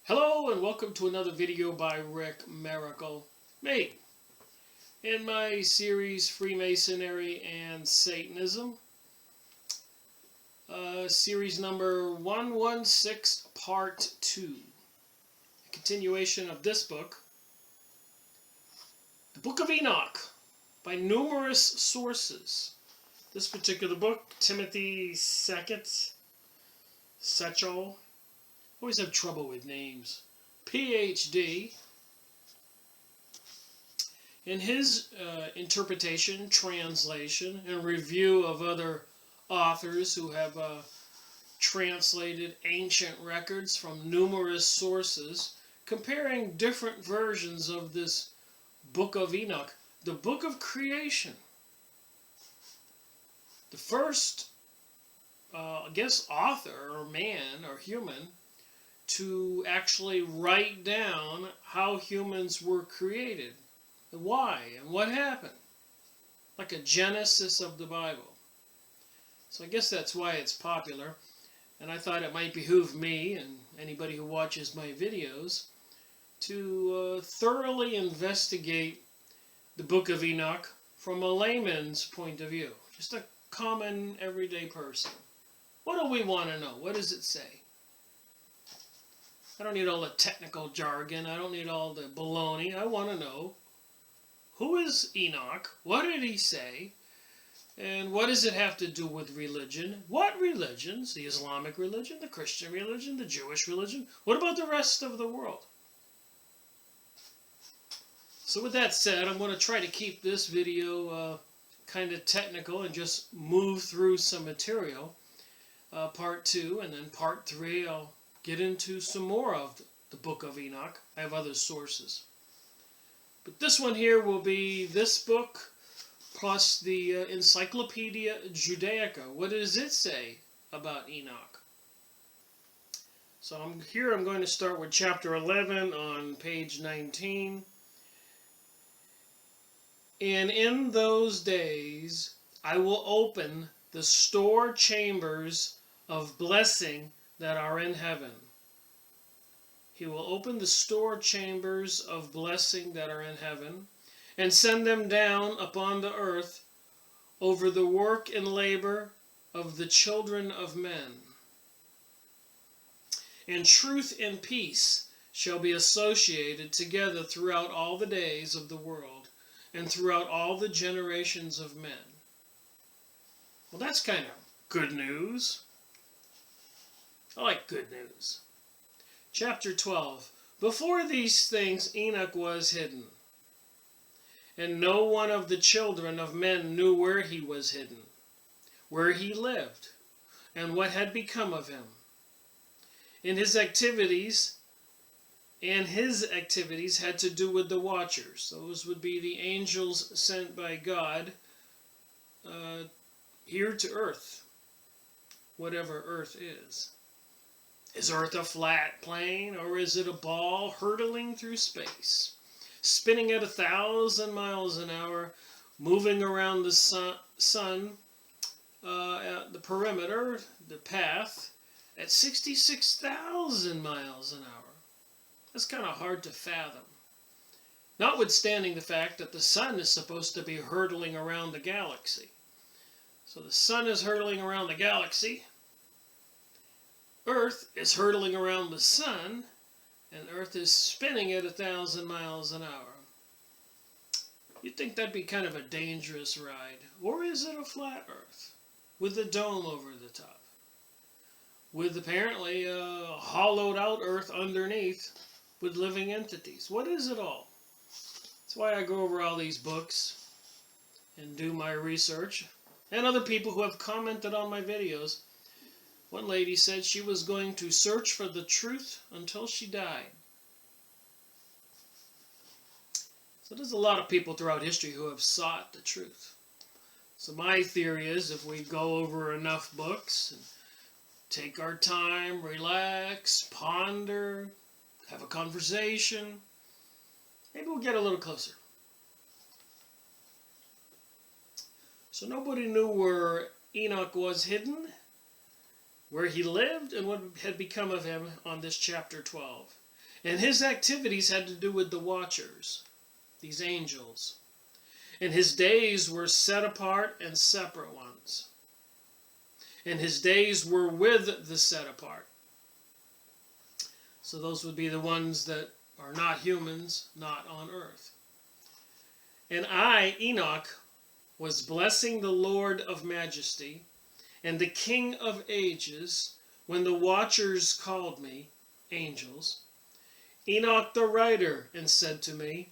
Hello and welcome to another video by Rick Miracle, me, in my series Freemasonry and Satanism, series number 116, part 2, a continuation of this book, the Book of Enoch, by numerous sources. This particular book, Timothy II, Setchell, always have trouble with names, PhD, in his interpretation, translation, and review of other authors who have translated ancient records from numerous sources, comparing different versions of this Book of Enoch, the book of creation. The first, author or man or human to actually write down how humans were created, and why, and what happened, like a genesis of the Bible. So I guess that's why it's popular, and I thought it might behoove me and anybody who watches my videos to thoroughly investigate the Book of Enoch from a layman's point of view, just a common everyday person. What do we want to know? What does it say? I don't need all the technical jargon. I don't need all the baloney. I want to know, who is Enoch? What did he say? And what does it have to do with religion? What religions? The Islamic religion, the Christian religion, the Jewish religion? What about the rest of the world? So with that said, I'm going to try to keep this video kind of technical and just move through some material. Part 2, and then part 3 I'll get into some more of the Book of Enoch. I have other sources. But this one here will be this book plus the Encyclopedia Judaica. What does it say about Enoch? So I'm going to start with chapter 11 on page 19. And in those days I will open the store chambers of blessing that are in heaven. He will open the store chambers of blessing that are in heaven and send them down upon the earth over the work and labor of the children of men. And truth and peace shall be associated together throughout all the days of the world and throughout all the generations of men. Well, that's kind of good news. I like good news. Chapter 12. Before these things Enoch was hidden, and no one of the children of men knew where he was hidden, where he lived, and what had become of him. And his activities had to do with the watchers. Those would be the angels sent by God here to earth, whatever earth is. Is Earth a flat plane, or is it a ball hurtling through space, spinning at 1,000 miles an hour, moving around the sun, the perimeter, the path, at 66,000 miles an hour? That's kind of hard to fathom. Notwithstanding the fact that the sun is supposed to be hurtling around the galaxy. So the sun is hurtling around the galaxy, Earth is hurtling around the sun, and Earth is spinning at 1,000 miles an hour. You'd think that'd be kind of a dangerous ride. Or is it a flat Earth with a dome over the top, with apparently a hollowed out Earth underneath with living entities? What is it all? That's why I go over all these books and do my research. And other people who have commented on my videos. One lady said she was going to search for the truth until she died. So there's a lot of people throughout history who have sought the truth. So my theory is, if we go over enough books and take our time, relax, ponder, have a conversation, maybe we'll get a little closer. So nobody knew where Enoch was hidden, where he lived, and what had become of him on this chapter 12. And his activities had to do with the watchers, these angels. And his days were set apart and separate ones. And his days were with the set apart. So those would be the ones that are not humans, not on earth. And I, Enoch, was blessing the Lord of majesty and the King of ages when the watchers called me, angels, Enoch the writer, and said to me,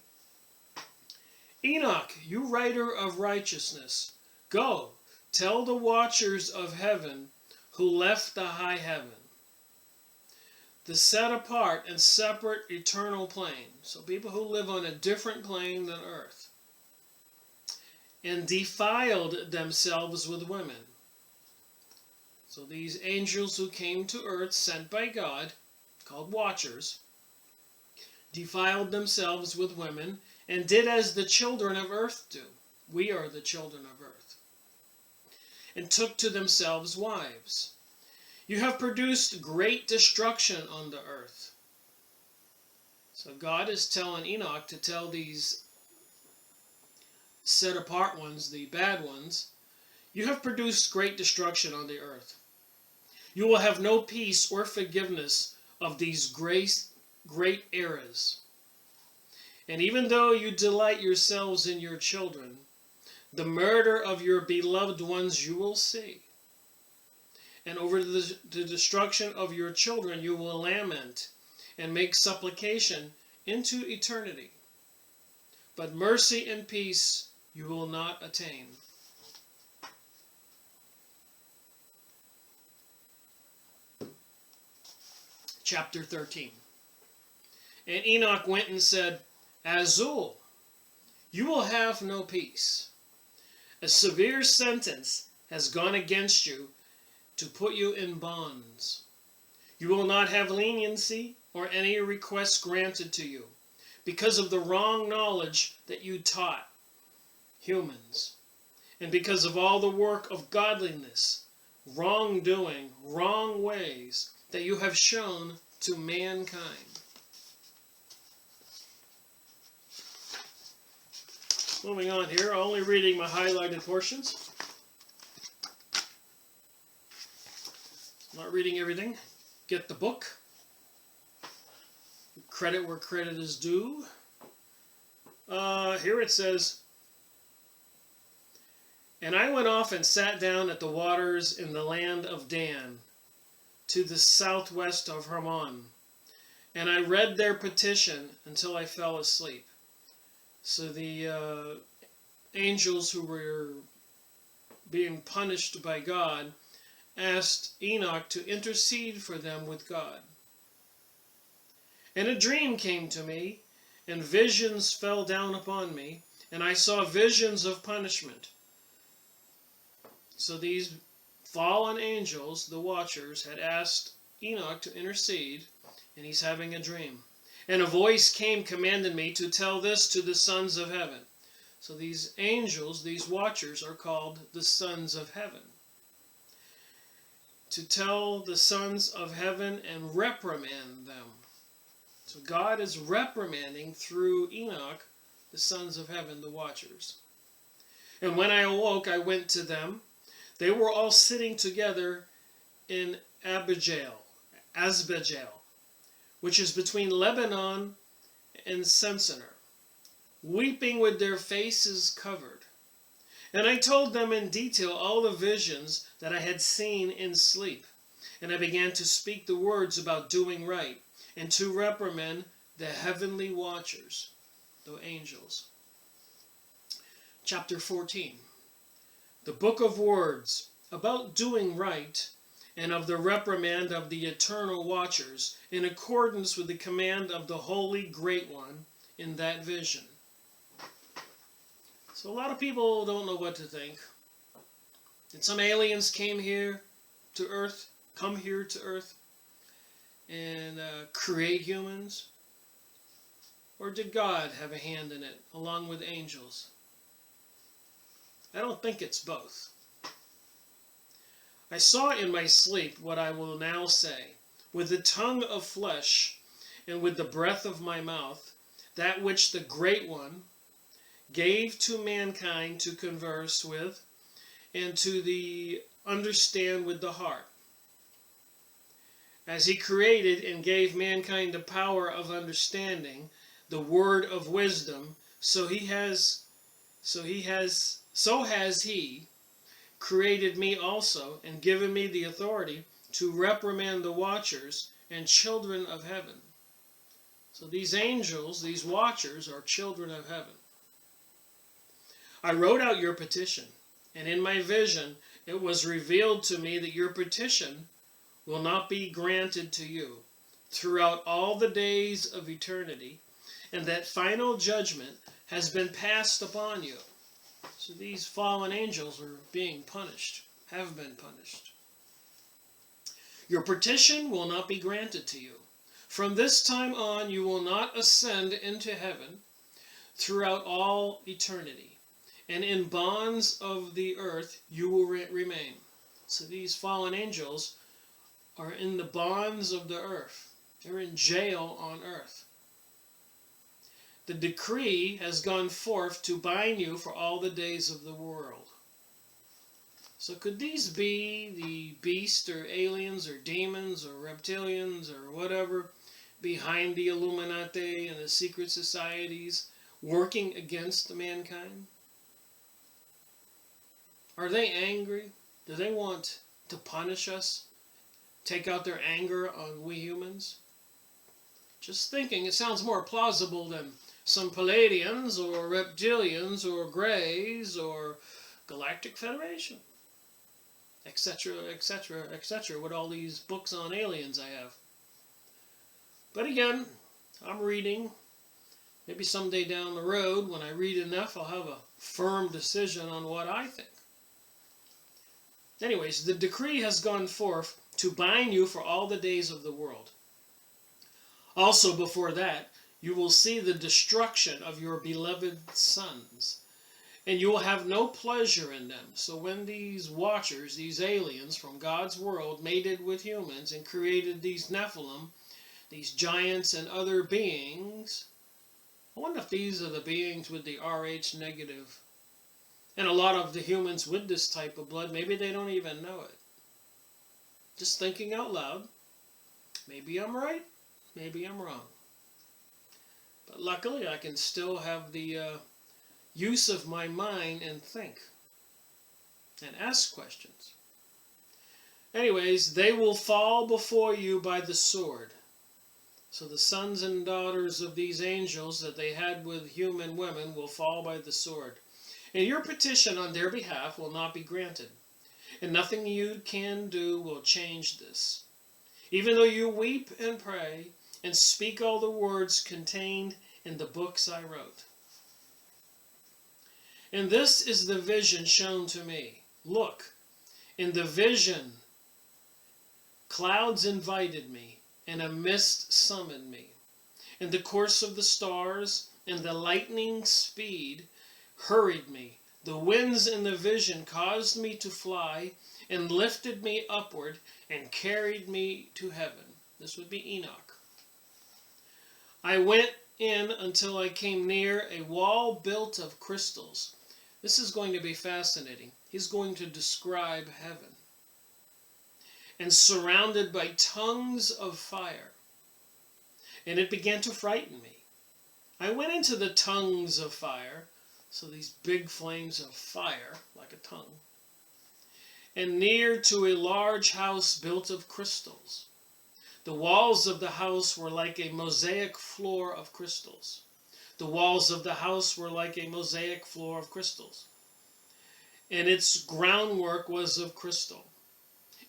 Enoch, you writer of righteousness, go, tell the watchers of heaven who left the high heaven, the set apart and separate eternal plane, so people who live on a different plane than earth, and defiled themselves with women. So these angels who came to earth, sent by God, called watchers, defiled themselves with women, and did as the children of earth do. We are the children of earth. And took to themselves wives. You have produced great destruction on the earth. So God is telling Enoch to tell these set apart ones, the bad ones, you have produced great destruction on the earth. You will have no peace or forgiveness of these great errors. And even though you delight yourselves in your children, the murder of your beloved ones you will see. And over the destruction of your children you will lament and make supplication into eternity. But mercy and peace you will not attain. Chapter 13. And Enoch went and said, Azul, you will have no peace. A severe sentence has gone against you to put you in bonds. You will not have leniency or any requests granted to you because of the wrong knowledge that you taught humans, and because of all the work of godliness, wrongdoing, wrong ways that you have shown to mankind. Moving on here, only reading my highlighted portions. Not reading everything. Get the book. Credit where credit is due. Here it says, And I went off and sat down at the waters in the land of Dan, to the southwest of Hermon. And I read their petition until I fell asleep. So the angels who were being punished by God asked Enoch to intercede for them with God. And a dream came to me, and visions fell down upon me, and I saw visions of punishment. So these fallen angels, the watchers, had asked Enoch to intercede, and he's having a dream. And a voice came commanding me to tell this to the sons of heaven. So these angels, these watchers, are called the sons of heaven. To tell the sons of heaven and reprimand them. So God is reprimanding through Enoch the sons of heaven, the watchers. And when I awoke, I went to them. They were all sitting together in Asbejal, which is between Lebanon and Sensenir, weeping with their faces covered. And I told them in detail all the visions that I had seen in sleep. And I began to speak the words about doing right, and to reprimand the heavenly watchers, the angels. Chapter 14. The Book of Words, about doing right, and of the reprimand of the eternal watchers, in accordance with the command of the Holy Great One in that vision. So a lot of people don't know what to think. Did some aliens come here to Earth, and create humans? Or did God have a hand in it, along with angels? I don't think it's both. I saw in my sleep what I will now say, with the tongue of flesh, and with the breath of my mouth, that which the Great One gave to mankind to converse with and to the understand with the heart. As he created and gave mankind the power of understanding, the word of wisdom, so has he created me also and given me the authority to reprimand the watchers and children of heaven. So these angels, these watchers, are children of heaven. I wrote out your petition, and in my vision it was revealed to me that your petition will not be granted to you throughout all the days of eternity, and that final judgment has been passed upon you. So these fallen angels are being punished, have been punished. Your petition will not be granted to you. From this time on, you will not ascend into heaven throughout all eternity, and in bonds of the earth you will remain. So these fallen angels are in the bonds of the earth. They're in jail on earth. The decree has gone forth to bind you for all the days of the world. So could these be the beast or aliens or demons or reptilians or whatever behind the Illuminati and the secret societies working against mankind? Are they angry? Do they want to punish us? Take out their anger on we humans? Just thinking, it sounds more plausible than some Palladians or reptilians or Greys or Galactic Federation, etc., etc., etc., with all these books on aliens I have. But again, I'm reading. Maybe someday down the road, when I read enough, I'll have a firm decision on what I think. Anyways, the decree has gone forth to bind you for all the days of the world. Also before that, you will see the destruction of your beloved sons, and you will have no pleasure in them. So when these watchers, these aliens from God's world, mated with humans and created these Nephilim, these giants and other beings, I wonder if these are the beings with the Rh negative. And a lot of the humans with this type of blood, maybe they don't even know it. Just thinking out loud. Maybe I'm right, maybe I'm wrong. But luckily I can still have the use of my mind and think. And ask questions. Anyways, they will fall before you by the sword. So the sons and daughters of these angels that they had with human women will fall by the sword. And your petition on their behalf will not be granted. And nothing you can do will change this. Even though you weep and pray and speak all the words contained in the books I wrote. And this is the vision shown to me. Look, in the vision, clouds invited me, and a mist summoned me. And the course of the stars and the lightning speed hurried me. The winds in the vision caused me to fly and lifted me upward and carried me to heaven. This would be Enoch. I went in until I came near a wall built of crystals. This is going to be fascinating. He's going to describe heaven. And surrounded by tongues of fire. And it began to frighten me. I went into the tongues of fire, so these big flames of fire, like a tongue, and near to a large house built of crystals. The walls of the house were like a mosaic floor of crystals. The walls of the house were like a mosaic floor of crystals. And its groundwork was of crystal.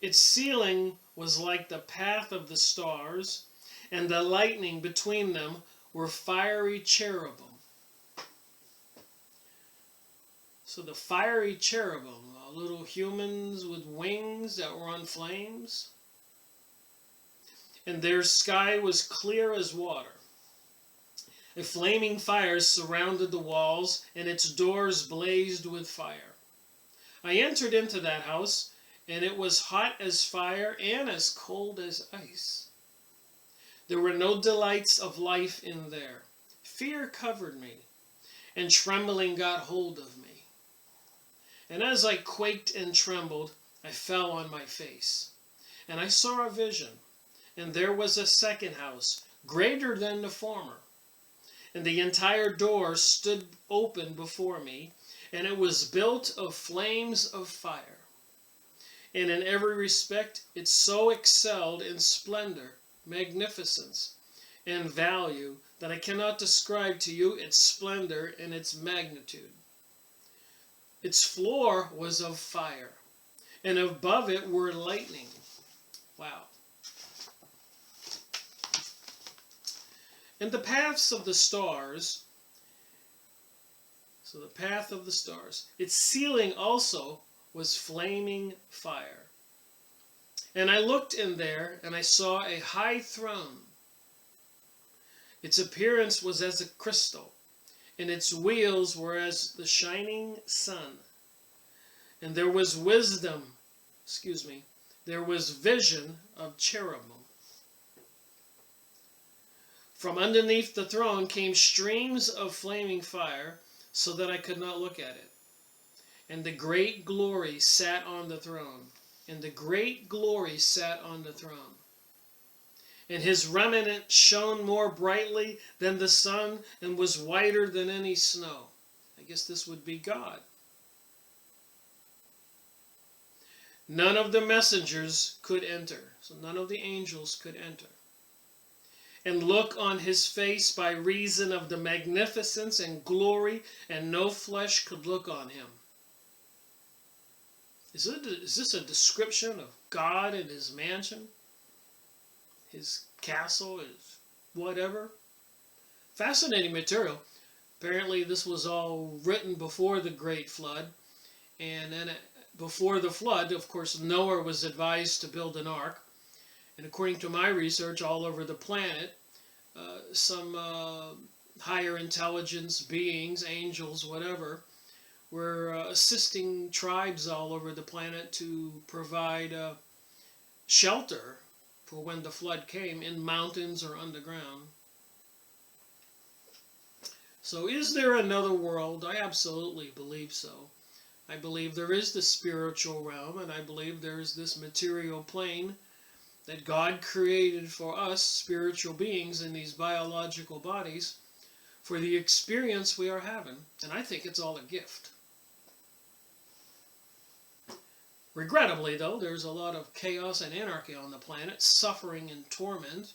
Its ceiling was like the path of the stars, and the lightning between them were fiery cherubim. So the fiery cherubim, little humans with wings that were on flames, and their sky was clear as water. A flaming fire surrounded the walls, and its doors blazed with fire. I entered into that house, and it was hot as fire and as cold as ice. There were no delights of life in there. Fear covered me, and trembling got hold of me. And as I quaked and trembled, I fell on my face. And I saw a vision, and there was a second house, greater than the former. And the entire door stood open before me, and it was built of flames of fire. And in every respect it so excelled in splendor, magnificence, and value that I cannot describe to you its splendor and its magnitude. Its floor was of fire, and above it were lightning. Wow. And the paths of the stars, so the path of the stars, its ceiling also was flaming fire. And I looked in there, and I saw a high throne. Its appearance was as a crystal, and its wheels were as the shining sun. And there was there was vision of cherubim. From underneath the throne came streams of flaming fire, so that I could not look at it. And the great glory sat on the throne. And the great glory sat on the throne. And his remnant shone more brightly than the sun and was whiter than any snow. I guess this would be God. None of the messengers could enter. So none of the angels could enter. And look on his face by reason of the magnificence and glory, and no flesh could look on him. Is this a description of God and his mansion? His castle, his whatever? Fascinating material. Apparently this was all written before the Great Flood. And then before the flood, of course, Noah was advised to build an ark. And according to my research, all over the planet, some higher intelligence beings, angels, whatever, were assisting tribes all over the planet to provide shelter for when the flood came in mountains or underground. So is there another world? I absolutely believe so. I believe there is the spiritual realm, and I believe there is this material plane that God created for us, spiritual beings in these biological bodies, for the experience we are having. And I think it's all a gift. Regrettably, though, there's a lot of chaos and anarchy on the planet, suffering and torment,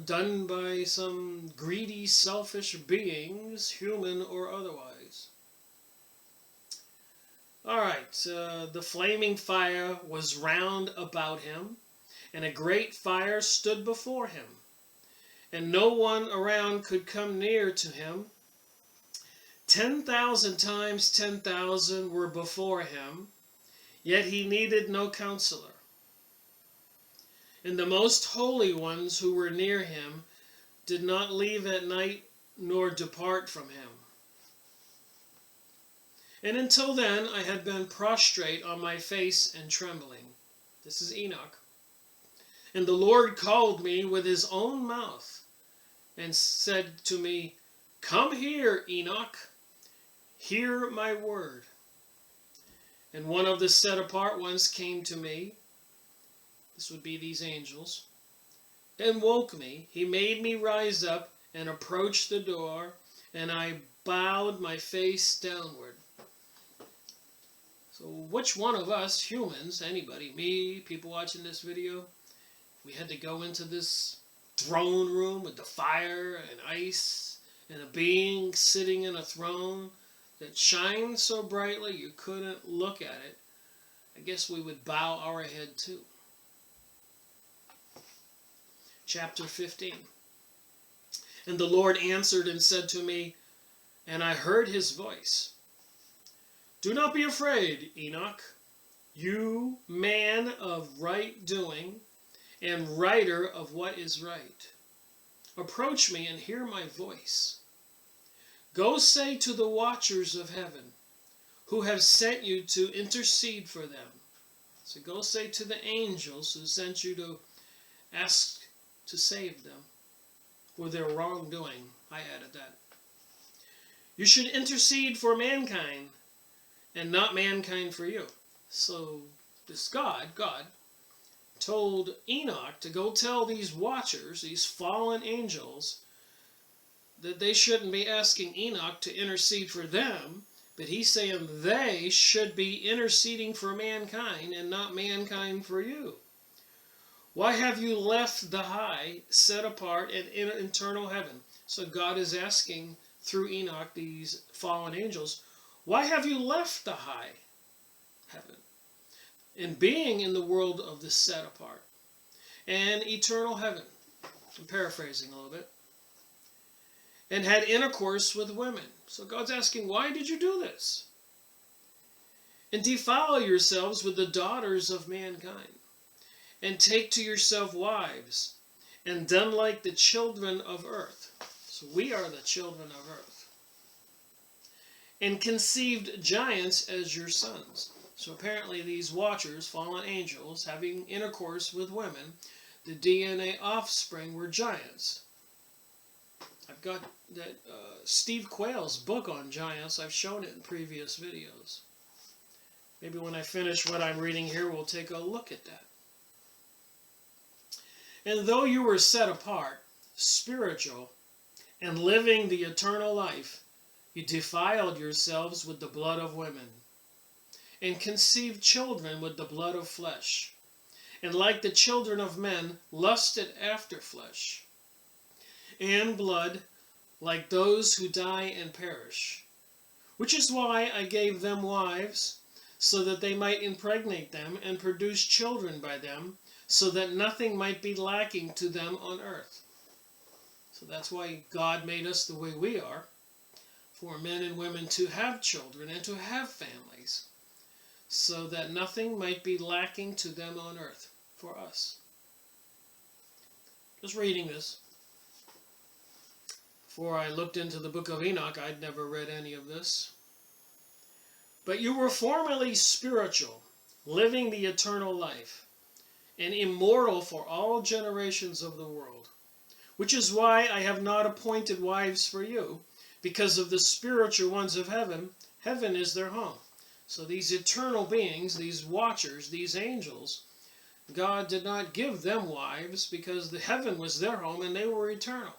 done by some greedy, selfish beings, human or otherwise. All right, the flaming fire was round about him, and a great fire stood before him, and no one around could come near to him. 10,000 times 10,000 were before him, yet he needed no counselor. And the most holy ones who were near him did not leave at night nor depart from him. And until then I had been prostrate on my face and trembling. This is Enoch. And the Lord called me with his own mouth and said to me, "Come here, Enoch, hear my word." And one of the set apart ones came to me, this would be these angels, and woke me. He made me rise up and approach the door, and I bowed my face downward. So which one of us, humans, anybody, me, people watching this video, we had to go into this throne room with the fire and ice and a being sitting in a throne that shined so brightly you couldn't look at it, I guess we would bow our head too. Chapter 15. And the Lord answered and said to me, and I heard his voice, "Do not be afraid, Enoch, you man of right doing and writer of what is right. Approach me and hear my voice. Go say to the watchers of heaven, who have sent you to intercede for them." So go say to the angels who sent you to ask to save them for their wrongdoing. I added that. You should intercede for mankind and not mankind for you. So this God told Enoch to go tell these watchers, these fallen angels, that they shouldn't be asking Enoch to intercede for them, but he's saying they should be interceding for mankind and not mankind for you. Why have you left the high, set apart, and in eternal heaven? So God is asking through Enoch, these fallen angels, why have you left the high heaven and being in the world of the set apart and eternal heaven? I'm paraphrasing a little bit. And had intercourse with women. So God's asking, why did you do this? And defile yourselves with the daughters of mankind, and take to yourself wives, and done like the children of earth. So we are the children of earth. And conceived giants as your sons. So apparently these watchers, fallen angels, having intercourse with women, the DNA offspring were giants. I've got that Steve Quayle's book on giants. I've shown it in previous videos. Maybe when I finish what I'm reading here, we'll take a look at that. And though you were set apart, spiritual, and living the eternal life, you defiled yourselves with the blood of women, and conceived children with the blood of flesh, and like the children of men, lusted after flesh and blood, like those who die and perish. Which is why I gave them wives, so that they might impregnate them and produce children by them, so that nothing might be lacking to them on earth. So that's why God made us the way we are, for men and women to have children and to have families, so that nothing might be lacking to them on earth for us. Just reading this. Before I looked into the Book of Enoch, I'd never read any of this. But you were formerly spiritual, living the eternal life, and immortal for all generations of the world. Which is why I have not appointed wives for you, because of the spiritual ones of heaven. Heaven is their home. So these eternal beings, these watchers, these angels, God did not give them wives because the heaven was their home and they were eternal.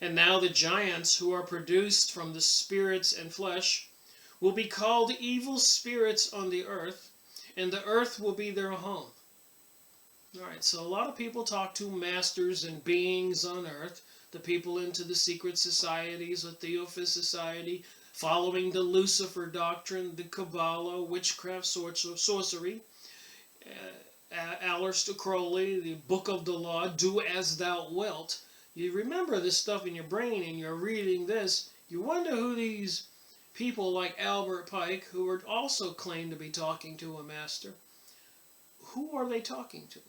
And now the giants who are produced from the spirits and flesh will be called evil spirits on the earth, and the earth will be their home. Alright, so a lot of people talk to masters and beings on earth, the people into the secret societies, the Theophist Society, following the Lucifer doctrine, the Kabbalah, witchcraft, sorcery, Aleister Crowley, the Book of the Law, do as thou wilt. You remember this stuff in your brain and you're reading this. You wonder who these people like Albert Pike, who are also claimed to be talking to a master, who are they talking to?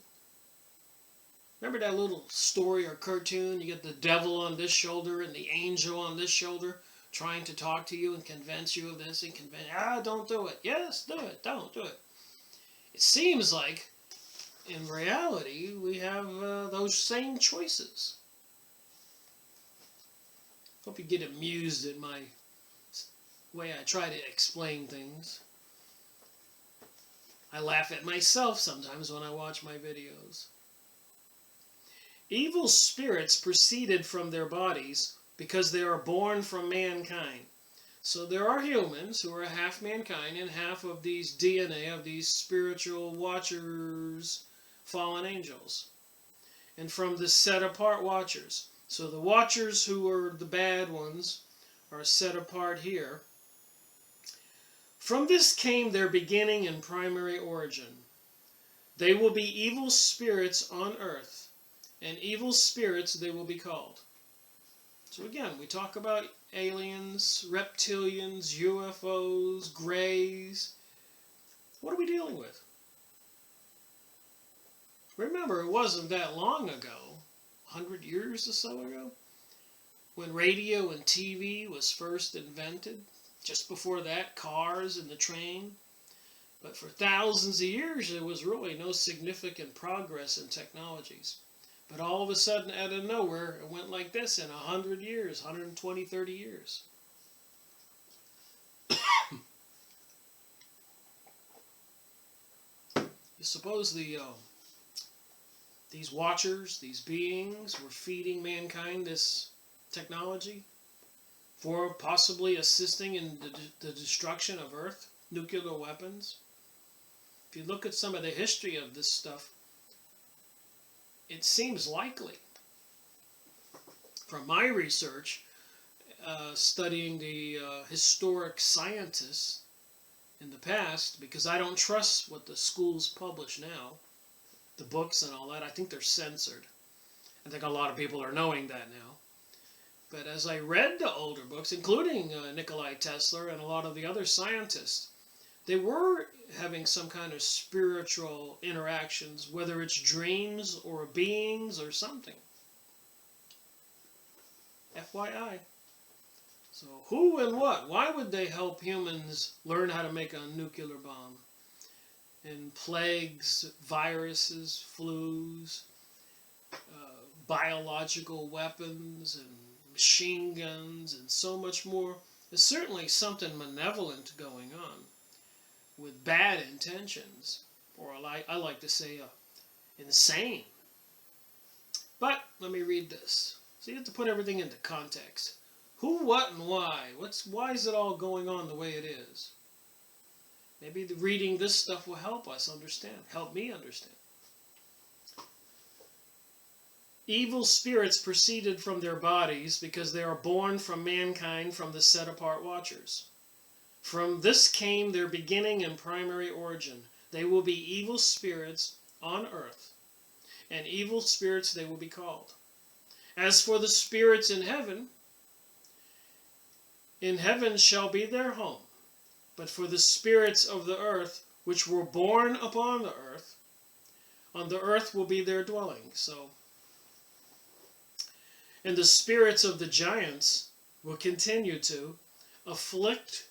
Remember that little story or cartoon? You get the devil on this shoulder and the angel on this shoulder trying to talk to you and convince you of this and don't do it. Yes, do it. Don't do it. It seems like, in reality, we have those same choices. Hope you get amused at my way I try to explain things. I laugh at myself sometimes when I watch my videos. Evil spirits proceeded from their bodies because they are born from mankind. So there are humans who are half mankind and half of these DNA of these spiritual watchers, fallen angels. And from the set apart watchers. So the watchers who are the bad ones are set apart here. From this came their beginning and primary origin. They will be evil spirits on earth, and evil spirits they will be called. So again, we talk about aliens, reptilians, UFOs, greys. What are we dealing with? Remember, it wasn't that long ago, 100 years or so ago, when radio and TV was first invented. Just before that, cars and the train. But for thousands of years, there was really no significant progress in technologies. But all of a sudden, out of nowhere, it went like this in 100 years, 120, 30 years. You suppose these watchers, these beings, were feeding mankind this technology for possibly assisting in the destruction of Earth, nuclear weapons? If you look at some of the history of this stuff, it seems likely. From my research, studying the historic scientists in the past, because I don't trust what the schools publish now, the books and all that. I think they're censored. I think a lot of people are knowing that now. But as I read the older books, including Nikola Tesla and a lot of the other scientists, they were having some kind of spiritual interactions, whether it's dreams or beings or something. FYI. So who and what? Why would they help humans learn how to make a nuclear bomb? And plagues, viruses, flus, biological weapons, and machine guns, and so much more. There's certainly something malevolent going on with bad intentions, or I like to say insane. But let me read this. So you have to put everything into context. Who, what, and why? Why is it all going on the way it is? Maybe reading this stuff will help us understand, help me understand. Evil spirits proceeded from their bodies because they are born from mankind from the set-apart watchers. From this came their beginning and primary origin. They will be evil spirits on earth, and evil spirits they will be called. As for the spirits in heaven shall be their home. But for the spirits of the earth, which were born upon the earth, on the earth will be their dwelling. And the spirits of the giants will continue to afflict,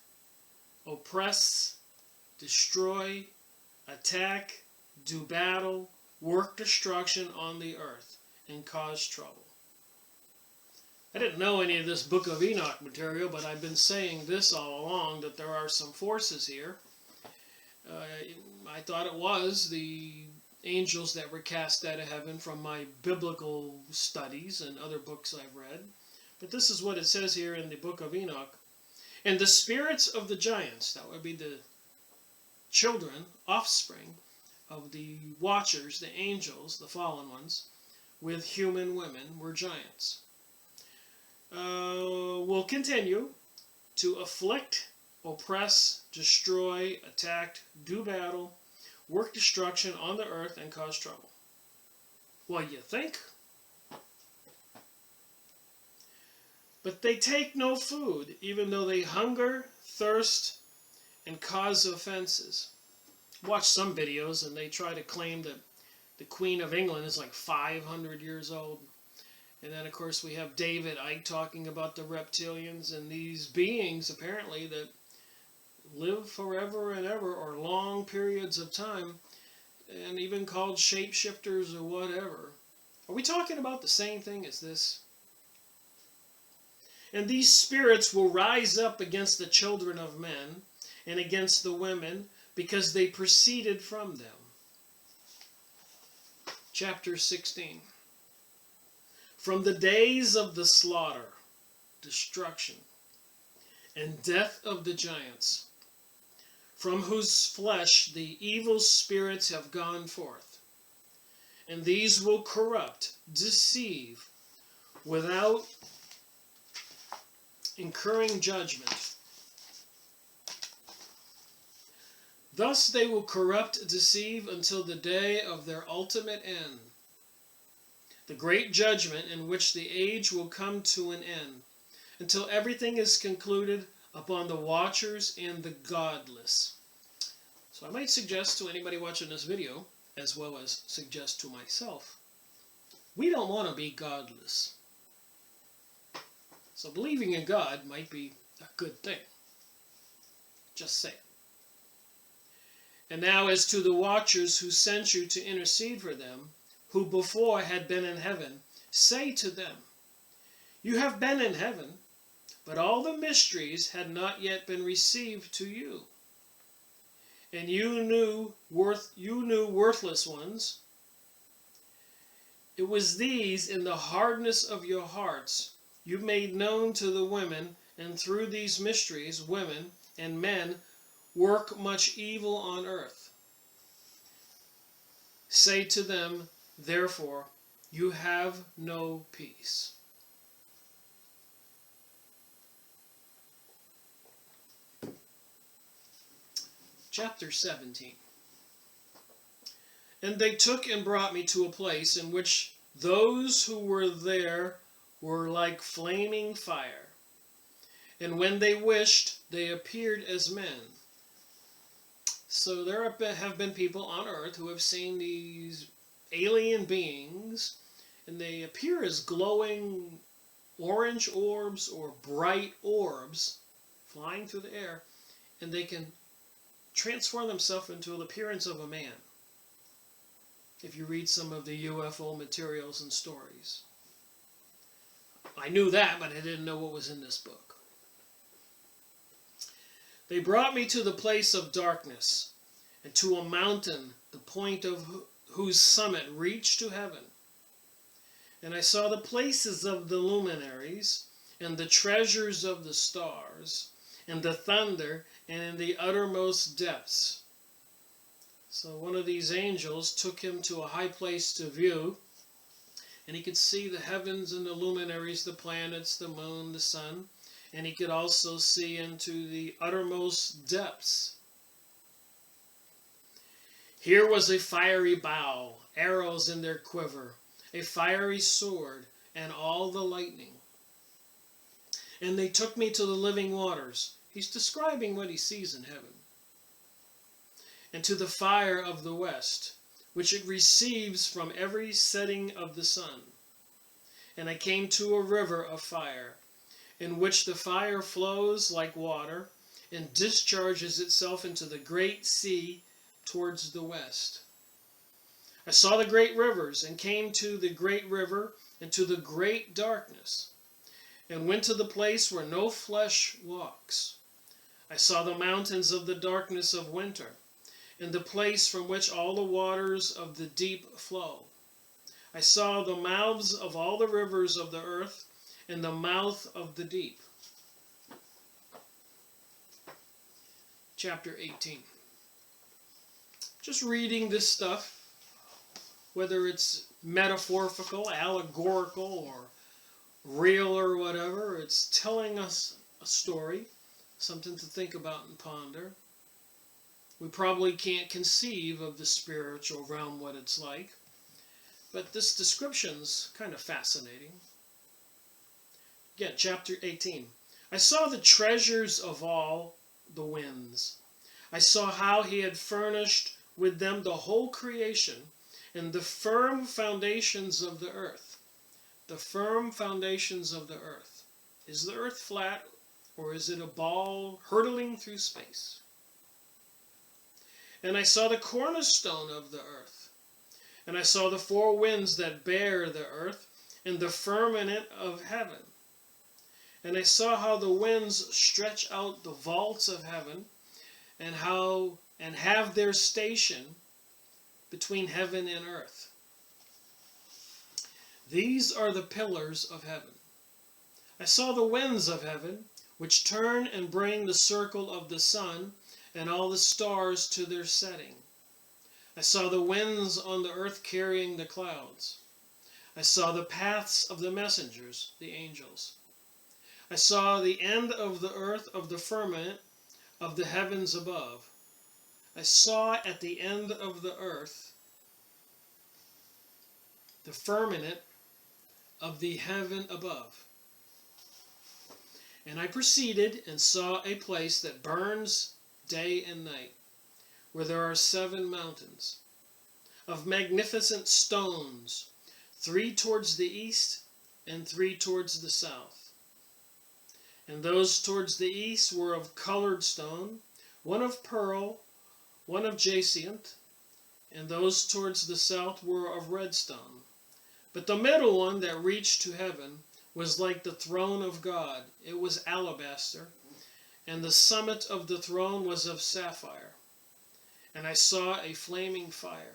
oppress, destroy, attack, do battle, work destruction on the earth, and cause trouble. I didn't know any of this Book of Enoch material, but I've been saying this all along, that there are some forces here. I thought it was the angels that were cast out of heaven from my biblical studies and other books I've read. But this is what it says here in the Book of Enoch. And the spirits of the giants, that would be the children, offspring of the watchers, the angels, the fallen ones, with human women, were giants. Will continue to afflict, oppress, destroy, attack, do battle, work destruction on the earth, and cause trouble. Well, you think? But they take no food, even though they hunger, thirst, and cause offenses. Watch some videos, and they try to claim that the Queen of England is like 500 years old. And then, of course, we have David Icke talking about the reptilians and these beings, apparently, that live forever and ever, or long periods of time, and even called shapeshifters or whatever. Are we talking about the same thing as this? And these spirits will rise up against the children of men and against the women, because they proceeded from them. Chapter 16. From the days of the slaughter, destruction, and death of the giants, from whose flesh the evil spirits have gone forth, and these will corrupt, deceive, without incurring judgment. Thus they will corrupt, deceive, until the day of their ultimate end, the great judgment in which the age will come to an end, until everything is concluded upon the watchers and the godless. So I might suggest to anybody watching this video, as well as suggest to myself, we don't want to be godless. So believing in God might be a good thing. Just say. And now as to the watchers who sent you to intercede for them, who before had been in heaven, say to them, you have been in heaven, but all the mysteries had not yet been received to you. And you knew worthless ones. It was these in the hardness of your hearts you made known to the women, and through these mysteries women and men work much evil on earth. Say to them, therefore, you have no peace. Chapter 17. And they took and brought me to a place in which those who were there were like flaming fire. And when they wished, they appeared as men. So there have been people on earth who have seen these alien beings, and they appear as glowing orange orbs or bright orbs flying through the air, and they can transform themselves into the appearance of a man, if you read some of the UFO materials and stories. I knew that, but I didn't know what was in this book. They brought me to the place of darkness, and to a mountain, the point of whose summit reached to heaven. And I saw the places of the luminaries, and the treasures of the stars, and the thunder, and in the uttermost depths. So one of these angels took him to a high place to view, and he could see the heavens and the luminaries, the planets, the moon, the sun, and he could also see into the uttermost depths. Here was a fiery bow, arrows in their quiver, a fiery sword, and all the lightning. And they took me to the living waters. He's describing what he sees in heaven. And to the fire of the west, which it receives from every setting of the sun. And I came to a river of fire, in which the fire flows like water, and discharges itself into the great sea towards the west. I saw the great rivers, and came to the great river, and to the great darkness, and went to the place where no flesh walks. I saw the mountains of the darkness of winter, and the place from which all the waters of the deep flow. I saw the mouths of all the rivers of the earth, and the mouth of the deep. Chapter 18. Just reading this stuff, whether it's metaphorical, allegorical, or real or whatever, it's telling us a story, something to think about and ponder. We probably can't conceive of the spiritual realm, what it's like, but this description's kind of fascinating. Again, chapter 18. I saw the treasures of all the winds. I saw how he had furnished with them the whole creation, and the firm foundations of the earth. The firm foundations of the earth. Is the earth flat, or is it a ball hurtling through space? And I saw the cornerstone of the earth. And I saw the four winds that bear the earth, and the firmament of heaven. And I saw how the winds stretch out the vaults of heaven, and have their station between heaven and earth. These are the pillars of heaven. I saw the winds of heaven, which turn and bring the circle of the sun and all the stars to their setting. I saw the winds on the earth carrying the clouds. I saw the paths of the messengers, the angels. I saw the end of the earth of the firmament of the heavens above. I saw at the end of the earth the firmament of the heaven above. And I proceeded and saw a place that burns day and night, where there are 7 mountains of magnificent stones, 3 towards the east and 3 towards the south. And those towards the east were of colored stone, one of pearl, one of jacinth, and those towards the south were of red stone. But the middle one that reached to heaven was like the throne of God. It was alabaster, and the summit of the throne was of sapphire. And I saw a flaming fire.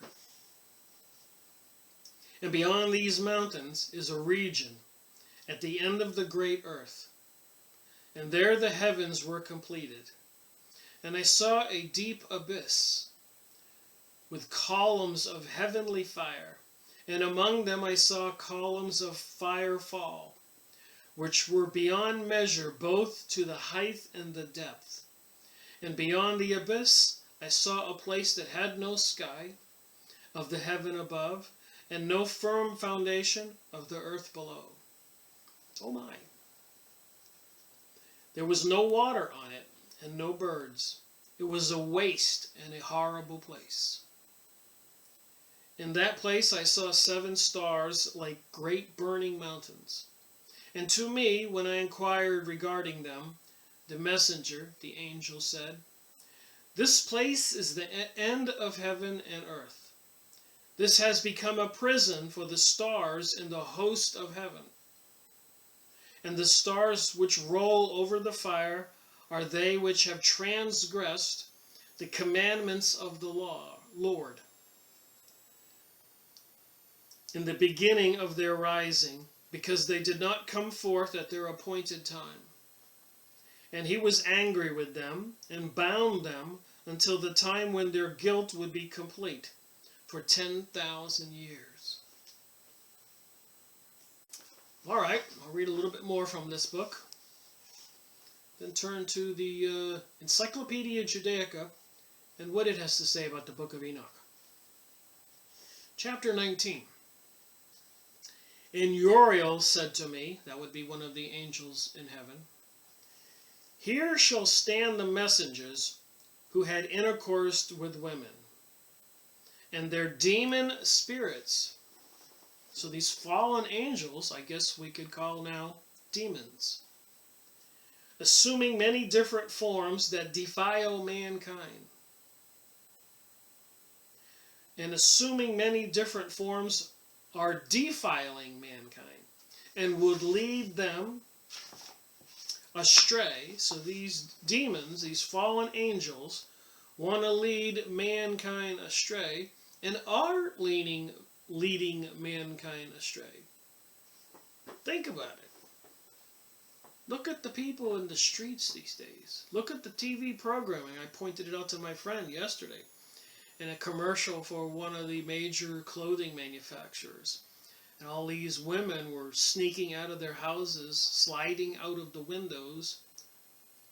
And beyond these mountains is a region at the end of the great earth. And there the heavens were completed. And I saw a deep abyss with columns of heavenly fire. And among them I saw columns of fire fall, which were beyond measure both to the height and the depth. And beyond the abyss I saw a place that had no sky of the heaven above, and no firm foundation of the earth below. Oh my! There was no water on it, and no birds. It was a waste and a horrible place. In that place I saw 7 stars like great burning mountains. And to me, when I inquired regarding them, the messenger, the angel, said, "This place is the end of heaven and earth. This has become a prison for the stars in the host of heaven. And the stars which roll over the fire are they which have transgressed the commandments of the Lord in the beginning of their rising, because they did not come forth at their appointed time. And he was angry with them and bound them until the time when their guilt would be complete, for 10,000 years." All right, I'll read a little bit more from this book. Then turn to the Encyclopedia Judaica and what it has to say about the Book of Enoch. Chapter 19. And Uriel said to me, that would be one of the angels in heaven, "Here shall stand the messengers who had intercourse with women, and their demon spirits." So these fallen angels, I guess we could call now demons, "assuming many different forms that defile mankind." And assuming many different forms are defiling mankind and would lead them astray. So these demons, these fallen angels, want to lead mankind astray and are leading mankind astray. Think about it. Look at the people in the streets these days. Look at the TV programming. I pointed it out to my friend yesterday in a commercial for one of the major clothing manufacturers. And all these women were sneaking out of their houses, sliding out of the windows,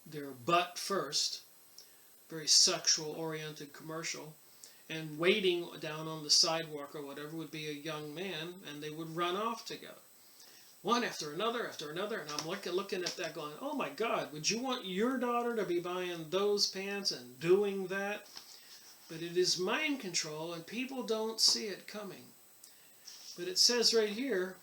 their butt first, very sexual-oriented commercial, and waiting down on the sidewalk or whatever would be a young man, and they would run off together. One after another, and I'm looking at that going, oh my God, would you want your daughter to be buying those pants and doing that? But it is mind control, and people don't see it coming. But it says right here,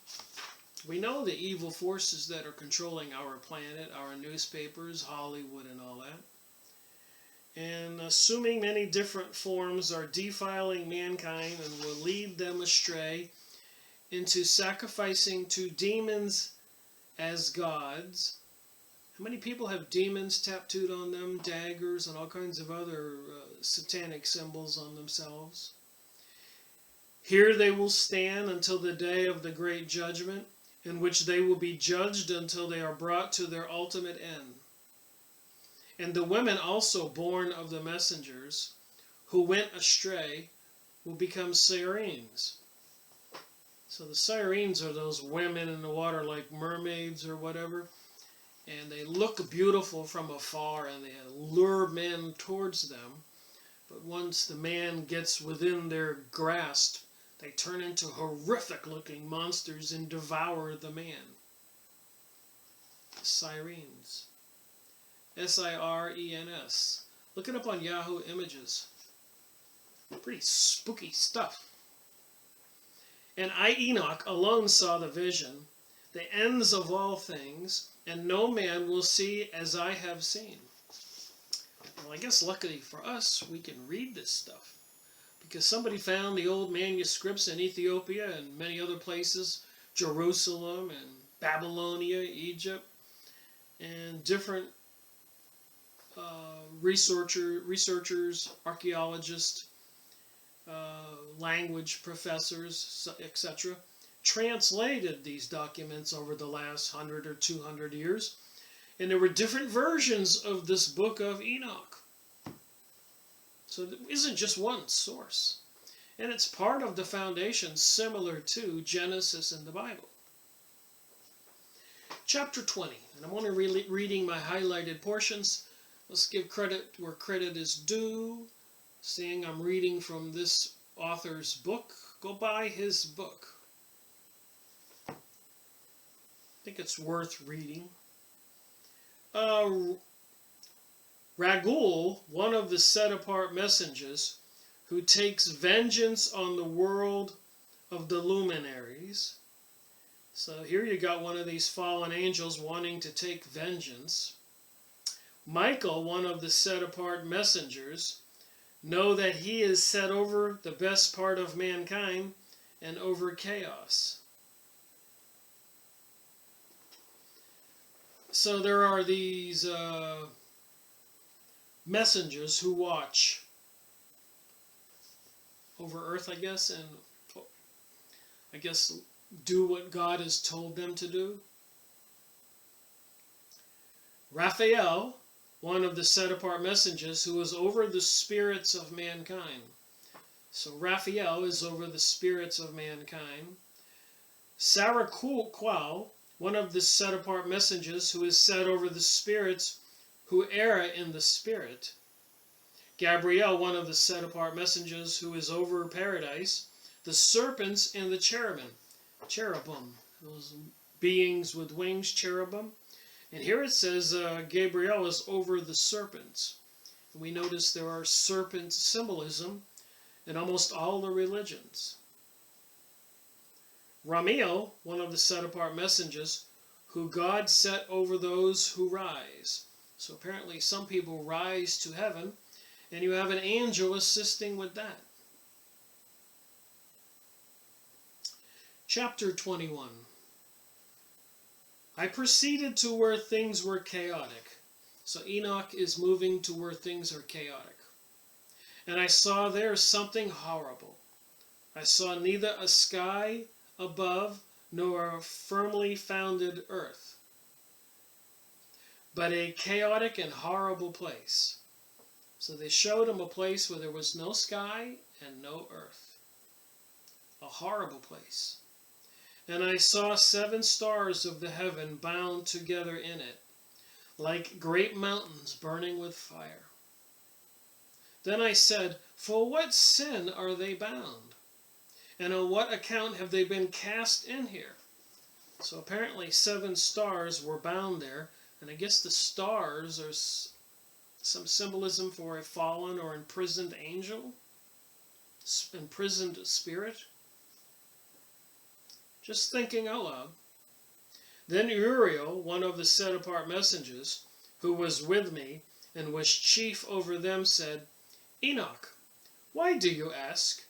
we know the evil forces that are controlling our planet, our newspapers, Hollywood, and all that. And assuming many different forms are defiling mankind and will lead them astray into sacrificing to demons as gods. How many people have demons tattooed on them, daggers, and all kinds of other satanic symbols on themselves? Here they will stand until the day of the great judgment, in which they will be judged until they are brought to their ultimate end. And the women also born of the messengers, who went astray, will become sirens. So the sirens are those women in the water like mermaids or whatever. And they look beautiful from afar, and they lure men towards them. But once the man gets within their grasp, they turn into horrific-looking monsters and devour the man. The sirens. S-I-R-E-N-S. Look it up on Yahoo Images. Pretty spooky stuff. And I, Enoch, alone saw the vision, the ends of all things, and no man will see as I have seen. Well, I guess luckily for us, we can read this stuff. Because somebody found the old manuscripts in Ethiopia and many other places, Jerusalem and Babylonia, Egypt, and different researchers, archaeologists, language professors, etc., translated these documents over the last 100 or 200 years. And there were different versions of this Book of Enoch. So there isn't just one source. And it's part of the foundation similar to Genesis in the Bible. Chapter 20. And I'm only reading my highlighted portions. Let's give credit where credit is due. Seeing I'm reading from this author's book, go buy his book. I think it's worth reading. Ragul, one of the set-apart messengers, who takes vengeance on the world of the luminaries. So here you got one of these fallen angels wanting to take vengeance. Michael, one of the set-apart messengers, know that he is set over the best part of mankind and over chaos. So there are these messengers who watch over earth, I guess, and I guess do what God has told them to do. Raphael, one of the set-apart messengers who is over the spirits of mankind. So Raphael is over the spirits of mankind. Saraqual, one of the set-apart messengers who is set over the spirits who err in the spirit. Gabriel, one of the set-apart messengers who is over paradise, the serpents and the cherubim, those beings with wings, cherubim. And here it says Gabriel is over the serpents. And we notice there are serpent symbolism in almost all the religions. Ramiel, one of the set-apart messengers, who God set over those who rise. So apparently some people rise to heaven, and you have an angel assisting with that. Chapter 21. I proceeded to where things were chaotic. So Enoch is moving to where things are chaotic. And I saw there something horrible. I saw neither a sky above nor a firmly founded earth, but a chaotic and horrible place. So they showed him a place where there was no sky and no earth. A horrible place. And I saw 7 stars of the heaven bound together in it, like great mountains burning with fire. Then I said, for what sin are they bound? And on what account have they been cast in here? So apparently 7 stars were bound there, and I guess the stars are some symbolism for a fallen or imprisoned angel, imprisoned spirit. Just thinking out loud. Then Uriel, one of the set-apart messengers, who was with me and was chief over them, said, Enoch, why do you ask?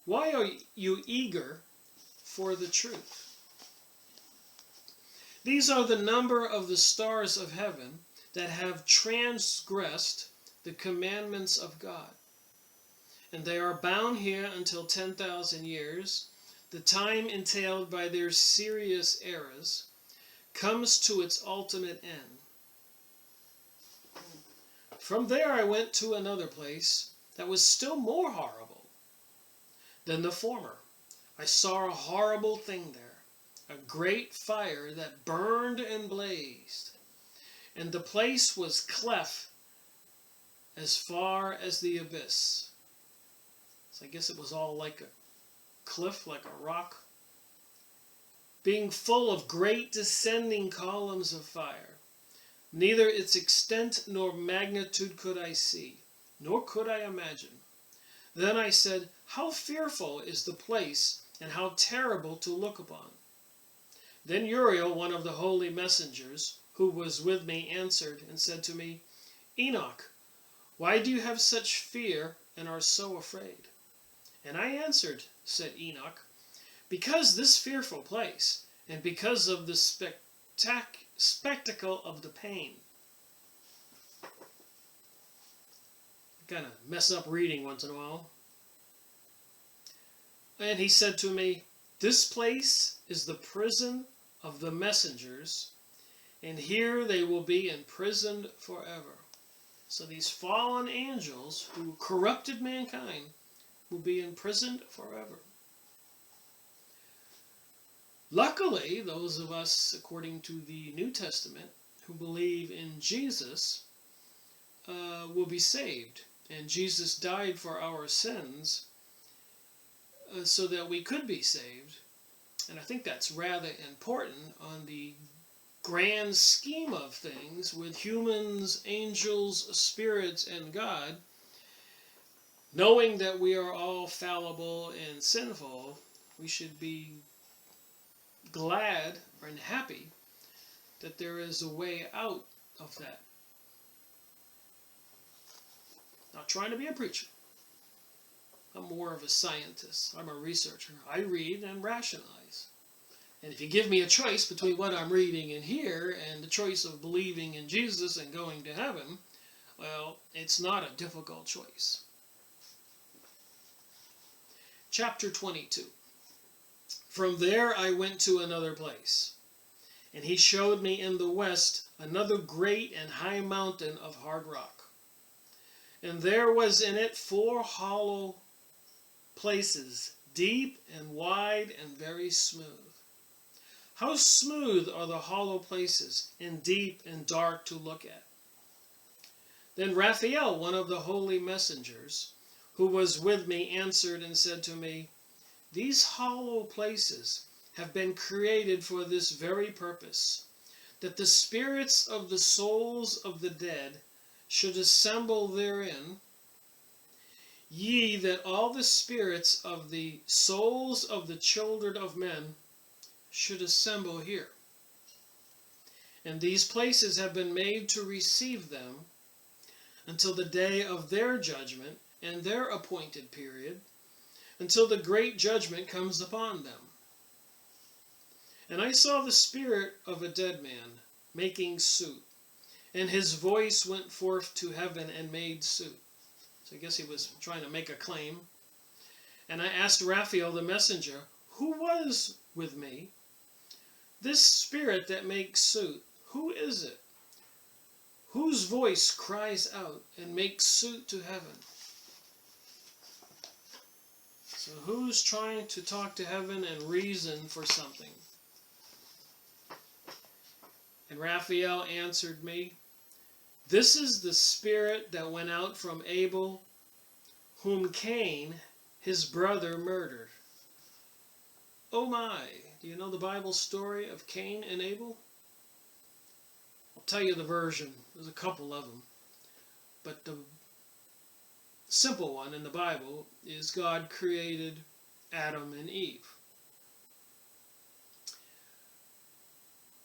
Why are you eager for the truth? These are the number of the stars of heaven that have transgressed the commandments of God. And they are bound here until 10,000 years. The time entailed by their serious errors comes to its ultimate end. From there I went to another place that was still more horrible than the former. I saw a horrible thing there, a great fire that burned and blazed, and the place was cleft as far as the abyss. So I guess it was all like a cliff, like a rock, being full of great descending columns of fire. Neither its extent nor magnitude could I see, nor could I imagine. Then I said, how fearful is the place, and how terrible to look upon. Then Uriel, one of the holy messengers, who was with me, answered and said to me, Enoch, Why do you have such fear and are so afraid? And I answered, said Enoch, because this fearful place, and because of the spectacle of the pain. Kind of mess up reading once in a while. And he said to me, this place is the prison of the messengers, and here they will be imprisoned forever. So these fallen angels who corrupted mankind will be imprisoned forever. Luckily, those of us, according to the New Testament, who believe in Jesus, will be saved. And Jesus died for our sins so that we could be saved. And I think that's rather important on the grand scheme of things with humans, angels, spirits, and God. Knowing that we are all fallible and sinful, we should be glad and happy that there is a way out of that. Not trying to be a preacher. I'm more of a scientist. I'm a researcher. I read and rationalize. And if you give me a choice between what I'm reading in here and the choice of believing in Jesus and going to heaven, well, it's not a difficult choice. Chapter 22. From there I went to another place, and he showed me in the west another great and high mountain of hard rock. And there was in it 4 hollow places, deep and wide and very smooth. How smooth are the hollow places, and deep and dark to look at. Then Raphael, one of the holy messengers, who was with me, answered and said to me, these hollow places have been created for this very purpose, that the spirits of the souls of the dead should assemble therein, ye that all the spirits of the souls of the children of men should assemble here. And these places have been made to receive them until the day of their judgment and their appointed period, until the great judgment comes upon them. And I saw the spirit of a dead man making suit, and his voice went forth to heaven and made suit. So I guess he was trying to make a claim. And I asked Raphael the messenger, who was with me? This spirit that makes suit, who is it? Whose voice cries out and makes suit to heaven? So who's trying to talk to heaven and reason for something? And Raphael answered me, this is the spirit that went out from Abel, whom Cain, his brother, murdered. Oh my, do you know the Bible story of Cain and Abel? I'll tell you the version. There's a couple of them. But the simple one in the Bible is God created Adam and Eve.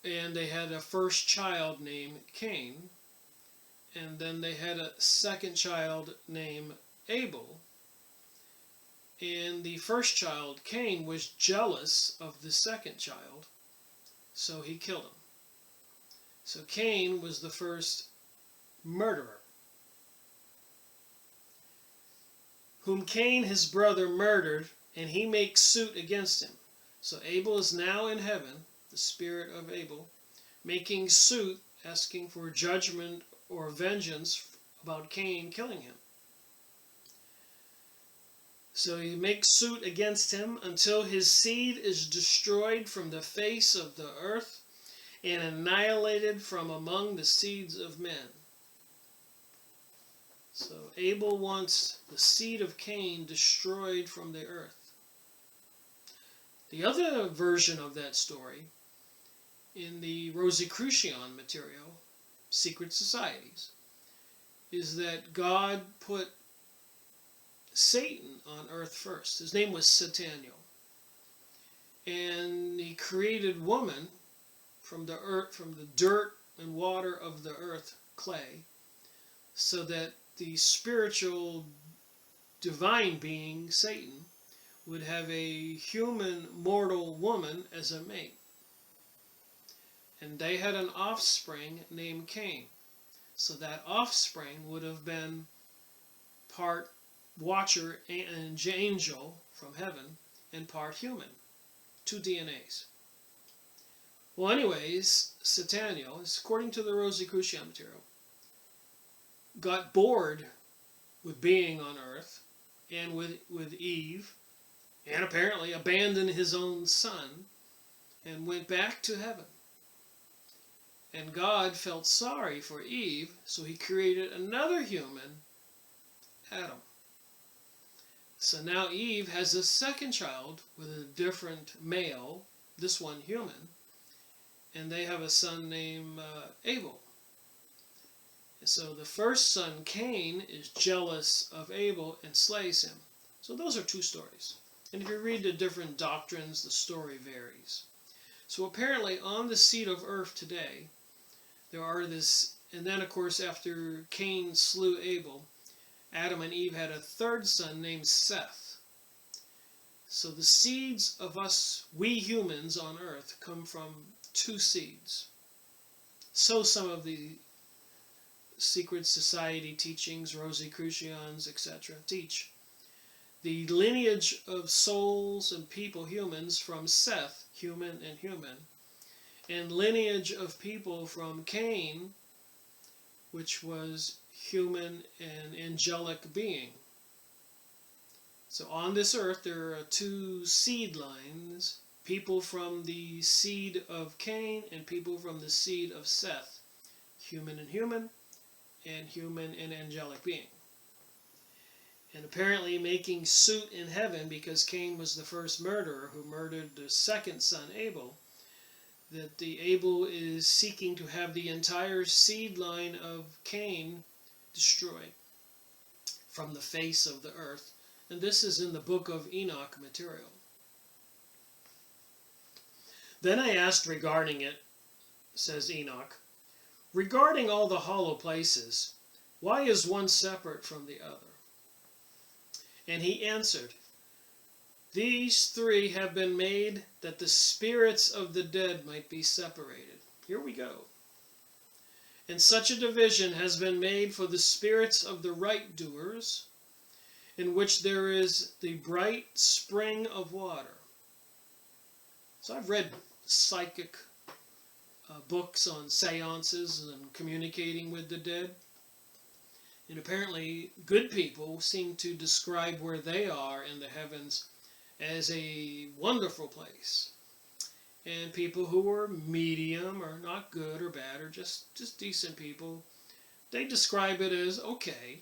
And they had a first child named Cain. And then they had a second child named Abel. And the first child, Cain, was jealous of the second child, so he killed him. So Cain was the first murderer, whom Cain his brother murdered, and he makes suit against him. So Abel is now in heaven, the spirit of Abel, making suit, asking for judgment or vengeance about Cain killing him. So he makes suit against him until his seed is destroyed from the face of the earth and annihilated from among the seeds of men. So Abel wants the seed of Cain destroyed from the earth. The other version of that story, in the Rosicrucian material, Secret Societies, is that God put Satan on earth first. His name was Sataniel. And he created woman from the dirt and water of the earth, clay, so that the spiritual divine being, Satan, would have a human mortal woman as a mate. And they had an offspring named Cain. So that offspring would have been part watcher and angel from heaven and part human. 2 DNAs. Well, anyways, Sataniel, according to the Rosicrucian material, got bored with being on earth and with Eve, and apparently abandoned his own son and went back to heaven. And God felt sorry for Eve, so he created another human, Adam. So now Eve has a second child with a different male, this one human, and they have a son named Abel. And so the first son, Cain, is jealous of Abel and slays him. So those are two stories. And if you read the different doctrines, the story varies. So apparently on the seed of earth today, there are this, and then of course after Cain slew Abel, Adam and Eve had a third son named Seth. So the seeds of us, we humans on earth, come from two seeds. So some of the secret society teachings, Rosicrucians, etc., teach the lineage of souls and people, humans, from Seth, human and human, and lineage of people from Cain, which was human and angelic being. So on this earth there are two seed lines, people from the seed of Cain and people from the seed of Seth, human and human and angelic being. And apparently making suit in heaven, because Cain was the first murderer who murdered the second son, Abel, that the Abel is seeking to have the entire seed line of Cain destroyed from the face of the earth. And this is in the Book of Enoch material. Then I asked regarding it, says Enoch, regarding all the hollow places, why is one separate from the other? And he answered, these three have been made that the spirits of the dead might be separated. Here we go. And such a division has been made for the spirits of the right doers, in which there is the bright spring of water. So I've read psychic books on seances and communicating with the dead. And apparently good people seem to describe where they are in the heavens as a wonderful place. And people who are medium or not good or bad or just decent people, they describe it as okay,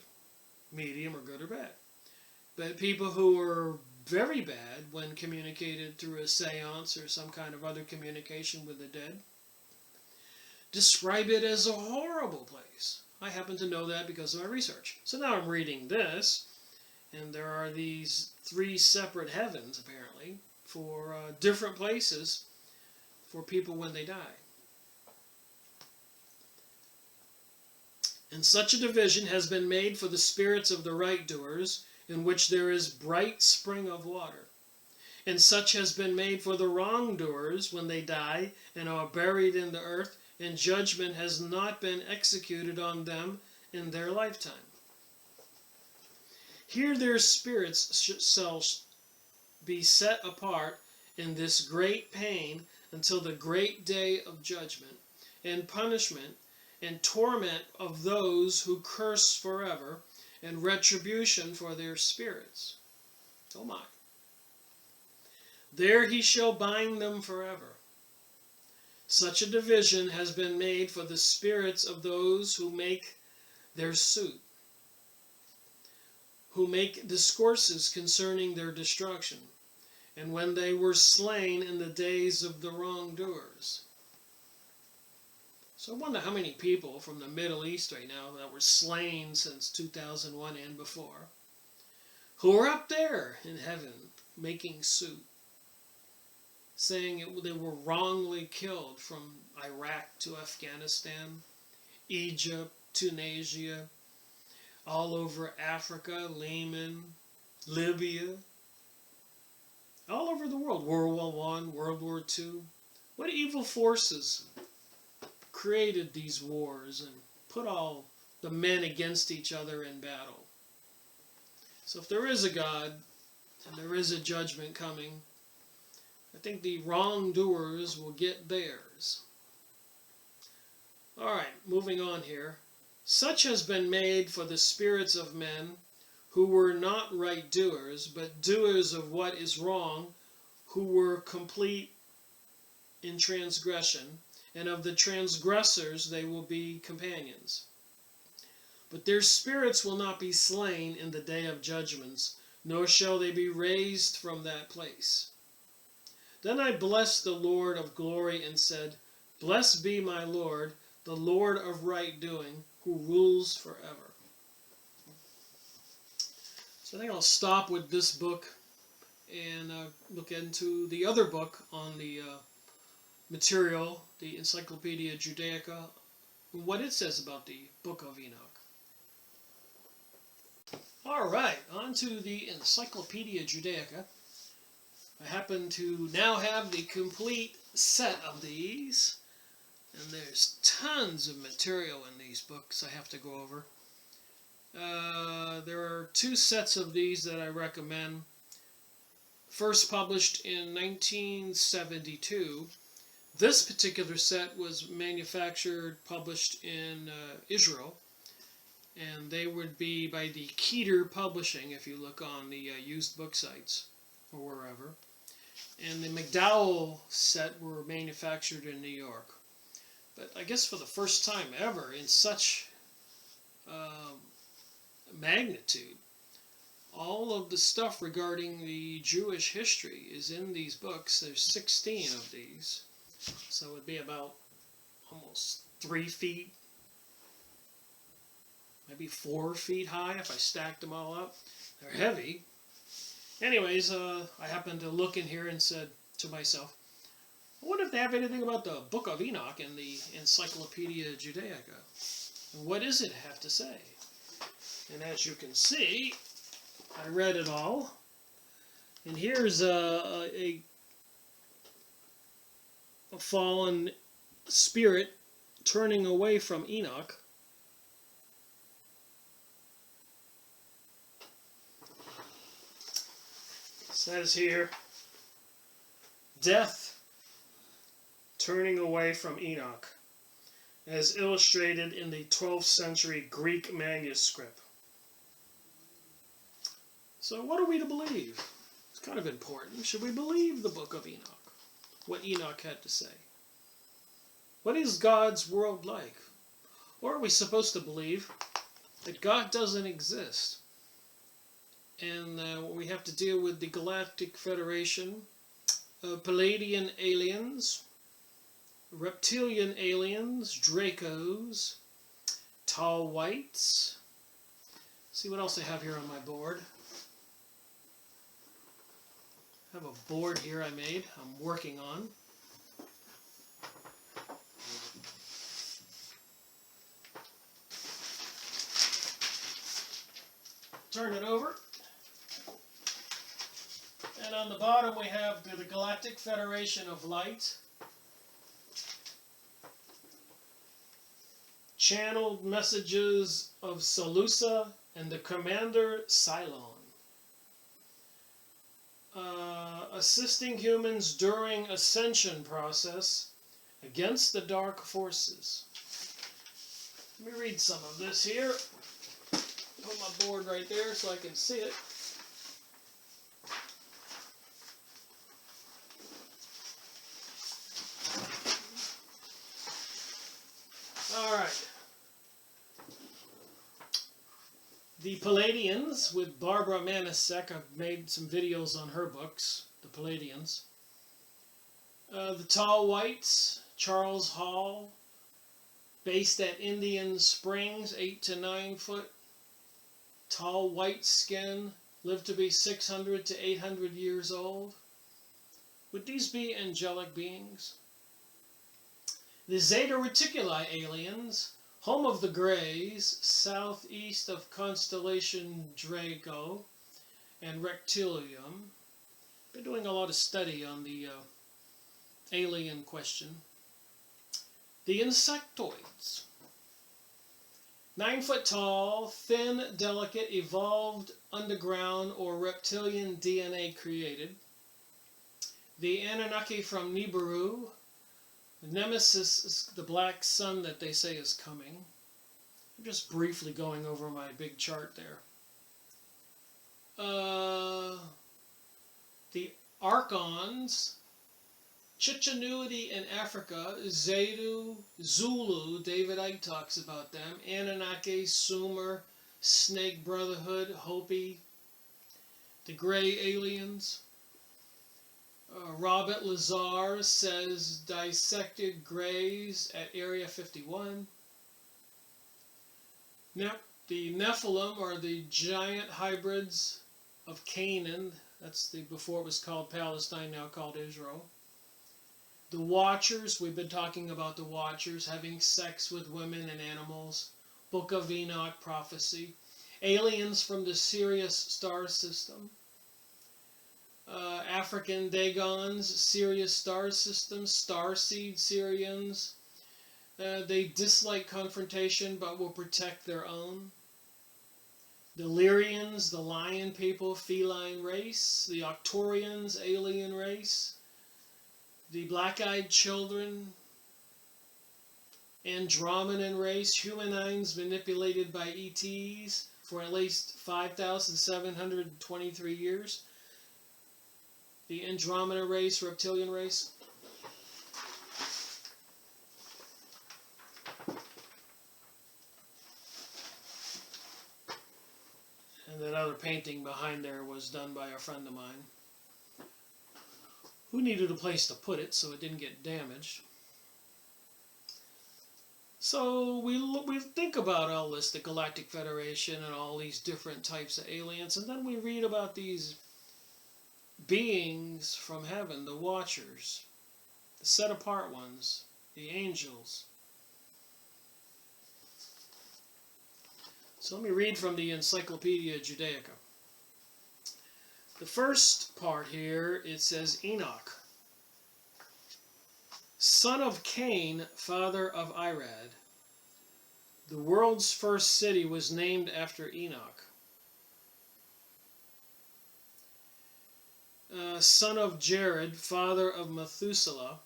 medium or good or bad. But people who are very bad when communicated through a seance or some kind of other communication with the dead describe it as a horrible place. I happen to know that because of my research. So now I'm reading this, and there are these three separate heavens, apparently, for different places for people when they die. And such a division has been made for the spirits of the right doers, in which there is bright spring of water. And such has been made for the wrongdoers when they die and are buried in the earth, and judgment has not been executed on them in their lifetime. Here their spirits shall be set apart in this great pain until the great day of judgment and punishment and torment of those who curse forever, and retribution for their spirits. Oh my. There he shall bind them forever. Such a division has been made for the spirits of those who make their suit, who make discourses concerning their destruction, and when they were slain in the days of the wrongdoers. So I wonder how many people from the Middle East right now that were slain since 2001 and before, who are up there in heaven making suit, saying they were wrongly killed from Iraq to Afghanistan, Egypt, Tunisia, all over Africa, Yemen, Libya, all over the world. World War I, World War II. What evil forces created these wars and put all the men against each other in battle? So if there is a God and there is a judgment coming, I think the wrongdoers will get theirs. All right, moving on here. Such has been made for the spirits of men who were not right doers, but doers of what is wrong, who were complete in transgression, and of the transgressors they will be companions. But their spirits will not be slain in the day of judgments, nor shall they be raised from that place. Then I blessed the Lord of glory and said, Blessed be my Lord, the Lord of right doing, who rules forever. So I think I'll stop with this book and look into the other book on the material, the Encyclopedia Judaica, and what it says about the Book of Enoch. All right, on to the Encyclopedia Judaica. I happen to now have the complete set of these, and there's tons of material in these books I have to go over. There are two sets of these that I recommend. First published in 1972. This particular set was manufactured, published in Israel, and they would be by the Keter Publishing if you look on the used book sites or wherever. And the McDowell set were manufactured in New York. But I guess for the first time ever in such magnitude, all of the stuff regarding the Jewish history is in these books. There's 16 of these. So it would be about almost 3 feet, maybe 4 feet high if I stacked them all up. They're heavy. Anyways, I happened to look in here and said to myself, I wonder if they have anything about the Book of Enoch in the Encyclopedia Judaica. And what does it have to say? And as you can see, I read it all. And here's a fallen spirit turning away from Enoch. It says here, death turning away from Enoch, as illustrated in the 12th century Greek manuscript. So what are we to believe? It's kind of important. Should we believe the Book of Enoch? What Enoch had to say? What is God's world like? Or are we supposed to believe that God doesn't exist? And we have to deal with the Galactic Federation, Palladian aliens, reptilian aliens, Dracos, tall whites. See what else I have here on my board. I have a board here I made, I'm working on. Turn it over. And on the bottom we have the Galactic Federation of Light. Channeled messages of Salusa and the Commander Cylon. Assisting humans during ascension process against the dark forces. Let me read some of this here. Put my board right there so I can see it. All right. The Palladians with Barbara Manasek. I've made some videos on her books. The Palladians. The Tall Whites, Charles Hall, based at Indian Springs, 8 to 9 foot. Tall white skin, lived to be 600 to 800 years old. Would these be angelic beings? The Zeta Reticuli aliens, home of the Greys, southeast of constellation Draco and Reptilium. Been doing a lot of study on the alien question. The insectoids. 9 foot tall, thin, delicate, evolved underground or reptilian DNA created. The Anunnaki from Nibiru. Nemesis is the black sun that they say is coming. I'm just briefly going over my big chart there. The Archons, Chickanuity in Africa, Zaidu, Zulu, David Icke talks about them, Anunnaki, Sumer, Snake Brotherhood, Hopi, the Gray Aliens. Robert Lazar says dissected Greys at Area 51. The Nephilim are the giant hybrids of Canaan. That's before it was called Palestine, now called Israel. The Watchers, we've been talking about the Watchers having sex with women and animals. Book of Enoch prophecy. Aliens from the Sirius star system. African Dagons, Sirius star system, starseed Syrians. They dislike confrontation but will protect their own. The Lyrians, the lion people, feline race. The Octorians, alien race. The black-eyed children, Andromedan race, humanines manipulated by ETs for at least 5,723 years. The Andromeda race, reptilian race. And that other painting behind there was done by a friend of mine who needed a place to put it so it didn't get damaged. So we think about all this, the Galactic Federation and all these different types of aliens, and then we read about these beings from heaven, the Watchers, the set-apart ones, the angels. So let me read from the Encyclopedia Judaica. The first part here, it says Enoch, son of Cain, father of Irad. The world's first city was named after Enoch. Son of Jared, father of Methuselah,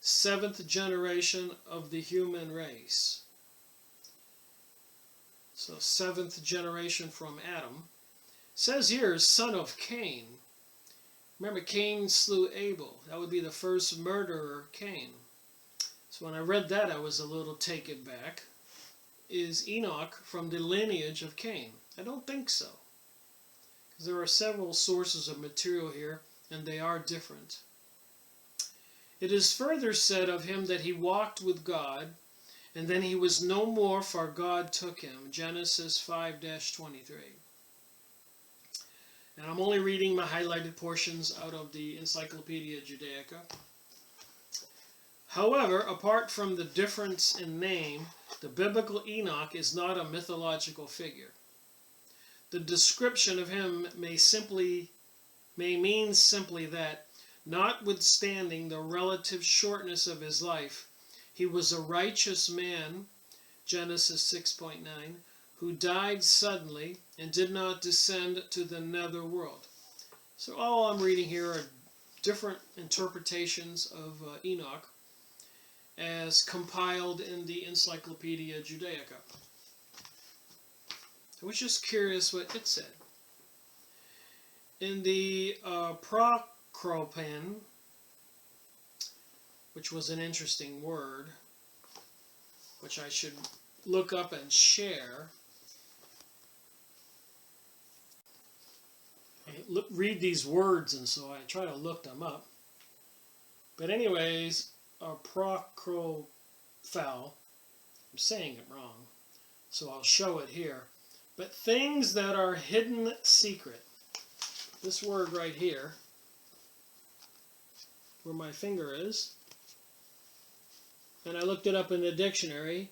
7th generation of the human race. So 7th generation from Adam. Says here, son of Cain. Remember, Cain slew Abel. That would be the first murderer, Cain. So when I read that, I was a little taken back. Is Enoch from the lineage of Cain? I don't think so. Because there are several sources of material here, and they are different. It is further said of him that he walked with God, and then he was no more, for God took him. Genesis 5-23. And I'm only reading my highlighted portions out of the Encyclopedia Judaica. However, apart from the difference in name, the biblical Enoch is not a mythological figure. The description of him may mean simply that, notwithstanding the relative shortness of his life, he was a righteous man, Genesis 6.9, who died suddenly and did not descend to the nether world. So all I'm reading here are different interpretations of Enoch as compiled in the Encyclopedia Judaica. I was just curious what it said. In the Procropan, which was an interesting word, which I should look up and share. I read these words, and so I try to look them up. But anyways, Procrophal, I'm saying it wrong, so I'll show it here. But things that are hidden secret. This word right here, where my finger is, and I looked it up in the dictionary,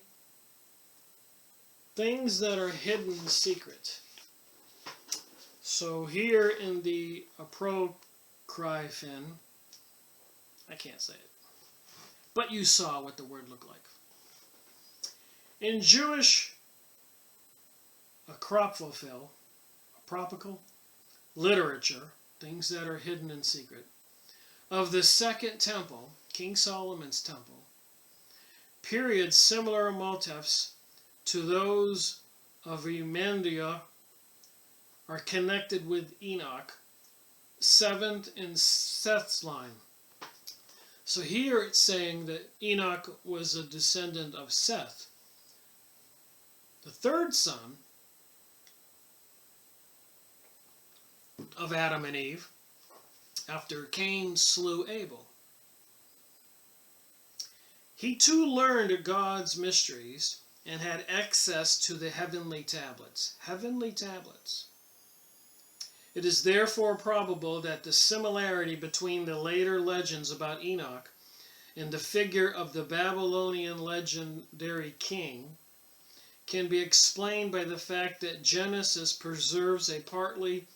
things that are hidden in secret. So here in the Apocryphon, I can't say it, but you saw what the word looked like. In Jewish apocryphal literature, things that are hidden in secret, of the Second Temple, King Solomon's temple, period similar motifs to those of Emendia are connected with Enoch, 7th in Seth's line. So here it's saying that Enoch was a descendant of Seth, the third son of Adam and Eve, after Cain slew Abel. He too learned God's mysteries and had access to the heavenly tablets. Heavenly tablets. It is therefore probable that the similarity between the later legends about Enoch and the figure of the Babylonian legendary king can be explained by the fact that Genesis preserves a partly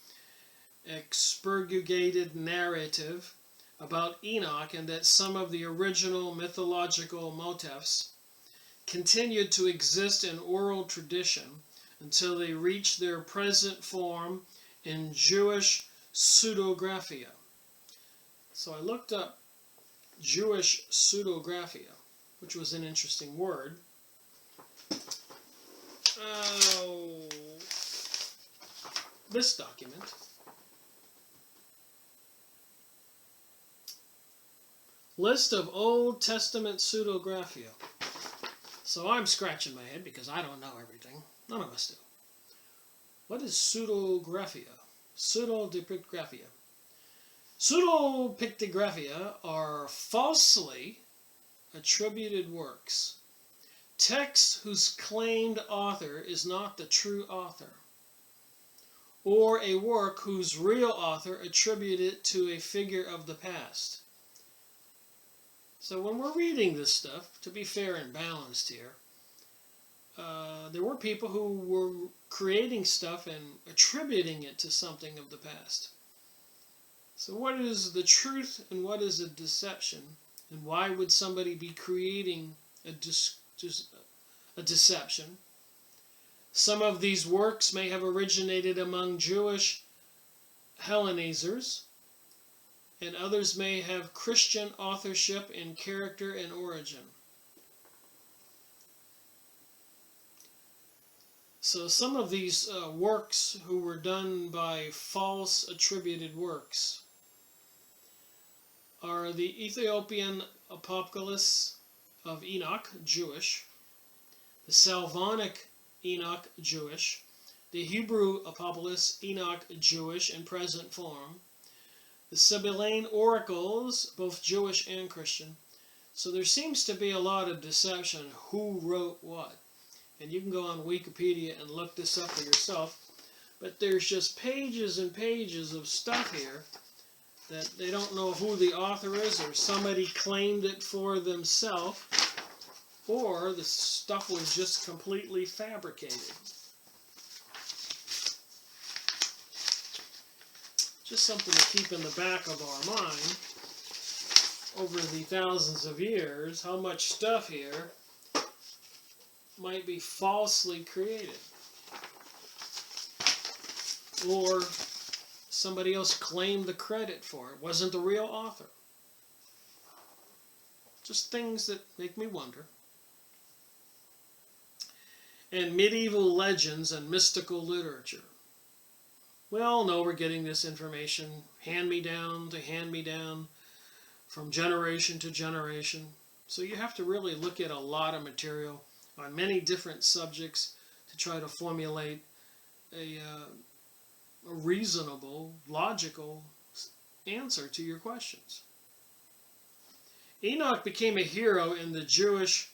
expurgated narrative about Enoch, and that some of the original mythological motifs continued to exist in oral tradition until they reached their present form in Jewish pseudographia. So I looked up Jewish pseudographia, which was an interesting word. This document. List of Old Testament pseudographia. So I'm scratching my head because I don't know everything. None of us do. What is pseudographia? Pseudopictographia. Pseudopictographia are falsely attributed works. Texts whose claimed author is not the true author, or a work whose real author attributed it to a figure of the past. So when we're reading this stuff, to be fair and balanced here, there were people who were creating stuff and attributing it to something of the past. So what is the truth and what is a deception? And why would somebody be creating a deception? Some of these works may have originated among Jewish Hellenizers, and others may have Christian authorship in character and origin. So some of these works who were done by false attributed works are the Ethiopian Apocalypse of Enoch, Jewish, the Salvonic Enoch, Jewish, the Hebrew Apocalypse Enoch, Jewish in present form, the Sibyllane Oracles, both Jewish and Christian. So there seems to be a lot of deception who wrote what. And you can go on Wikipedia and look this up for yourself. But there's just pages and pages of stuff here that they don't know who the author is, or somebody claimed it for themselves, or the stuff was just completely fabricated. Just something to keep in the back of our mind over the thousands of years, how much stuff here might be falsely created. Or somebody else claimed the credit for it. Wasn't the real author. Just things that make me wonder. And medieval legends and mystical literature. We all know we're getting this information hand-me-down to hand-me-down from generation to generation. So you have to really look at a lot of material on many different subjects to try to formulate a reasonable, logical answer to your questions. Enoch became a hero in the Jewish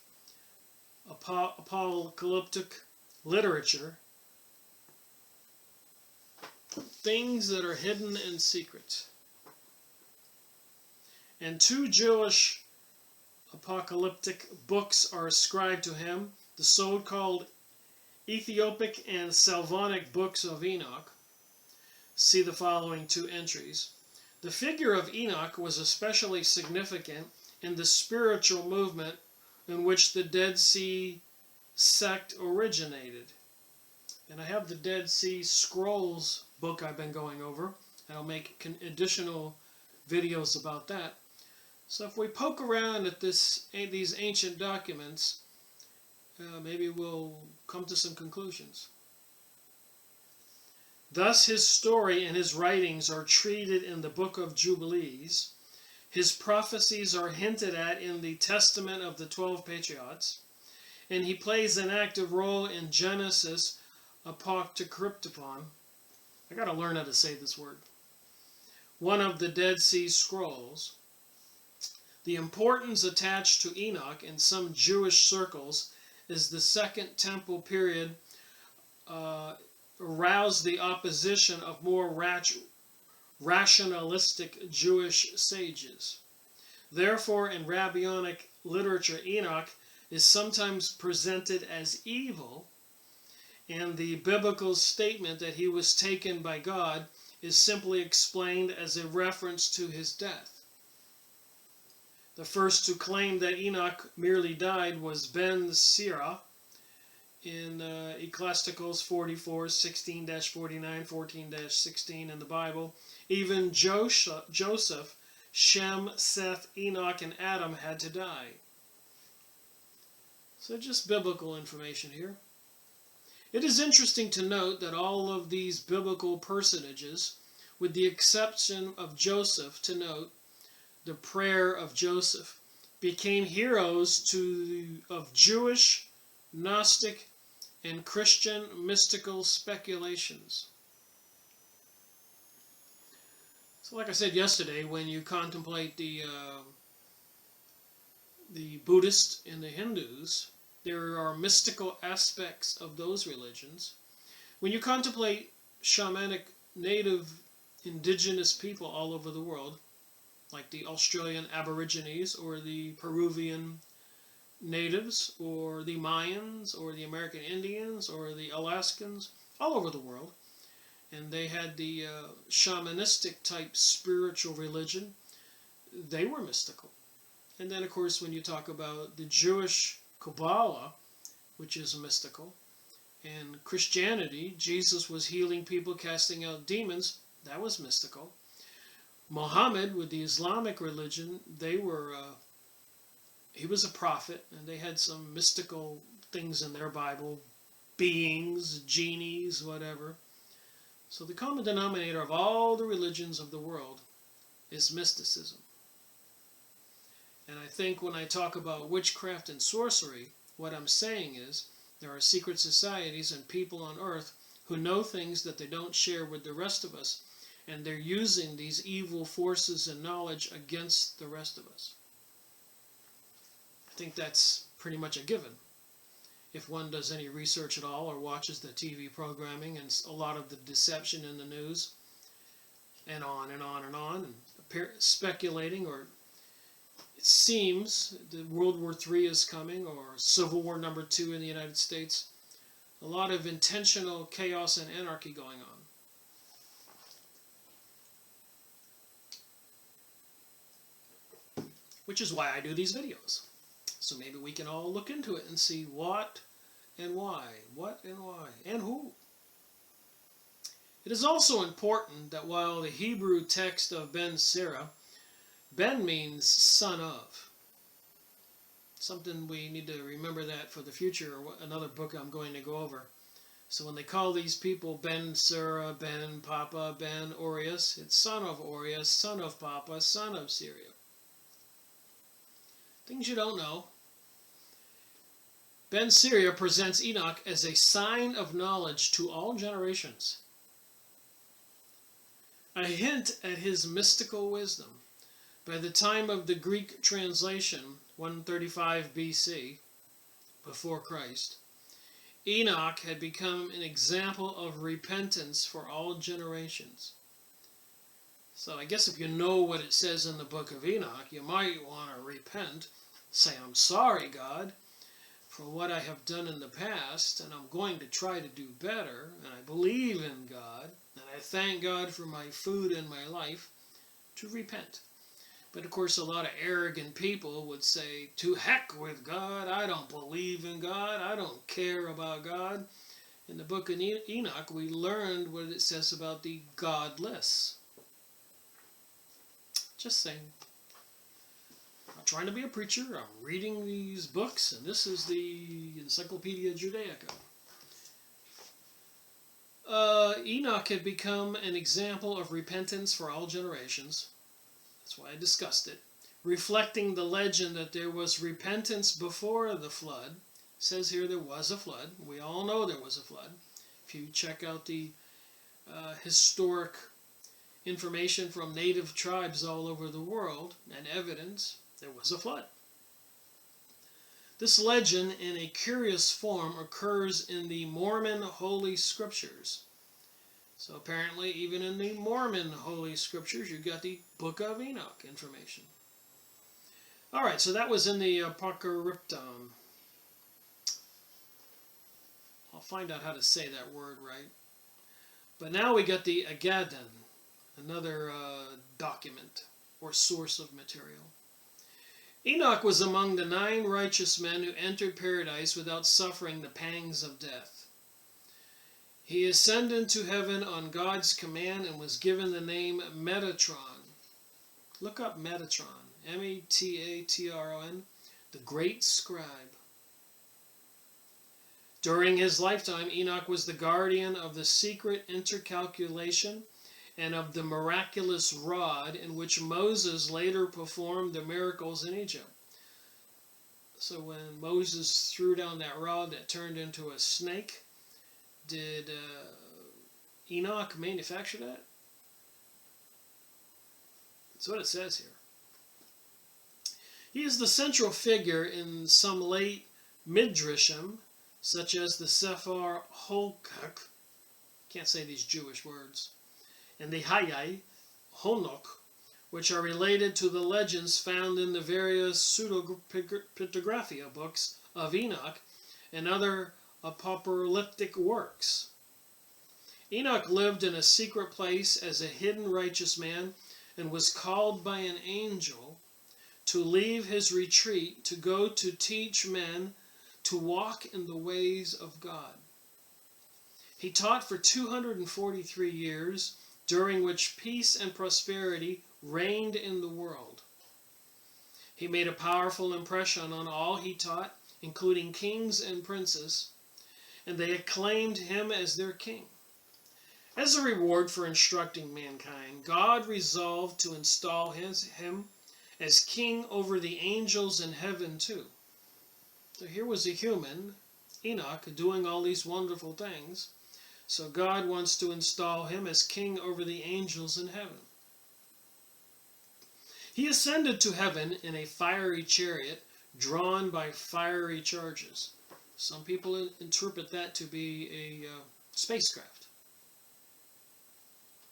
apocalyptic literature. Things that are hidden in secret. And 2 Jewish apocalyptic books are ascribed to him, the so-called Ethiopic and Slavonic books of Enoch, see the following two entries. The figure of Enoch was especially significant in the spiritual movement in which the Dead Sea sect originated. And I have the Dead Sea Scrolls book I've been going over, and I'll make additional videos about that. So if we poke around at these ancient documents, maybe we'll come to some conclusions. Thus his story and his writings are treated in the Book of Jubilees. His prophecies are hinted at in the Testament of the 12 Patriarchs, and he plays an active role in Genesis Apocryptopon. I got to learn how to say this word. One of the Dead Sea Scrolls. The importance attached to Enoch in some Jewish circles is the Second Temple period aroused the opposition of more rationalistic Jewish sages. Therefore, in rabbinic literature, Enoch is sometimes presented as evil, and the biblical statement that he was taken by God is simply explained as a reference to his death. The first to claim that Enoch merely died was Ben Sira in Ecclesiasticus 44, 16-49, 14-16 in the Bible. Even Joseph, Shem, Seth, Enoch, and Adam had to die. So just biblical information here. It is interesting to note that all of these biblical personages, with the exception of Joseph, to note the prayer of Joseph, became heroes of Jewish, Gnostic, and Christian mystical speculations. So like I said yesterday, when you contemplate the Buddhists and the Hindus, there are mystical aspects of those religions. When you contemplate shamanic native indigenous people all over the world, like the Australian Aborigines or the Peruvian natives or the Mayans or the American Indians or the Alaskans, all over the world, and they had the shamanistic type spiritual religion, they were mystical. And then of course when you talk about the Jewish Kabbalah, which is mystical, and Christianity, Jesus was healing people, casting out demons, that was mystical. Muhammad, with the Islamic religion, he was a prophet, and they had some mystical things in their Bible, beings, genies, whatever. So the common denominator of all the religions of the world is mysticism. And I think when I talk about witchcraft and sorcery, what I'm saying is there are secret societies and people on earth who know things that they don't share with the rest of us, and they're using these evil forces and knowledge against the rest of us. I think that's pretty much a given. If one does any research at all or watches the TV programming and a lot of the deception in the news, and on and on and on, and speculating, or it seems that World War III is coming, or Civil War #2 in the United States, a lot of intentional chaos and anarchy going on. Which is why I do these videos. So maybe we can all look into it and see what and why, and who. It is also important that while the Hebrew text of Ben Sira, Ben means son of. Something we need to remember that for the future, or another book I'm going to go over. So when they call these people Ben Sira, Ben Papa, Ben Orius, it's son of Orius, son of Papa, son of Syria. Things you don't know. Ben Sira presents Enoch as a sign of knowledge to all generations. A hint at his mystical wisdom. By the time of the Greek translation, 135 BC, before Christ, Enoch had become an example of repentance for all generations. So I guess if you know what it says in the Book of Enoch, you might want to repent, say, I'm sorry, God, for what I have done in the past, and I'm going to try to do better, and I believe in God, and I thank God for my food and my life, to repent. But of course, a lot of arrogant people would say, to heck with God, I don't believe in God, I don't care about God. In the Book of Enoch, we learned what it says about the godless. Just saying. I'm not trying to be a preacher, I'm reading these books, and this is the Encyclopedia Judaica. Enoch had become an example of repentance for all generations. That's why I discussed it. Reflecting the legend that there was repentance before the flood. It says here there was a flood. We all know there was a flood. If you check out the historic information from native tribes all over the world and evidence, there was a flood. This legend in a curious form occurs in the Mormon Holy Scriptures. So apparently even in the Mormon Holy Scriptures you've got the Book of Enoch information. Alright, so that was in the Apocalypton. I'll find out how to say that word right. But now we got the Agaddon, another document or source of material. Enoch was among the 9 righteous men who entered paradise without suffering the pangs of death. He ascended to heaven on God's command and was given the name Metatron. Look up Metatron, M-E-T-A-T-R-O-N, the Great Scribe. During his lifetime, Enoch was the guardian of the secret intercalculation and of the miraculous rod in which Moses later performed the miracles in Egypt. So when Moses threw down that rod that turned into a snake, did Enoch manufacture that? That's what it says here. He is the central figure in some late Midrashim, such as the Sefer Holkach, can't say these Jewish words, and the Hayai, Honok, which are related to the legends found in the various pseudepigraphia books of Enoch and other apocalyptic works. Enoch lived in a secret place as a hidden righteous man and was called by an angel to leave his retreat to go to teach men to walk in the ways of God. He taught for 243 years, during which peace and prosperity reigned in the world. He made a powerful impression on all he taught, including kings and princes, and they acclaimed him as their king. As a reward for instructing mankind, God resolved to install him as king over the angels in heaven too. So here was a human, Enoch, doing all these wonderful things. So God wants to install him as king over the angels in heaven. He ascended to heaven in a fiery chariot drawn by fiery charges. Some people interpret that to be a spacecraft.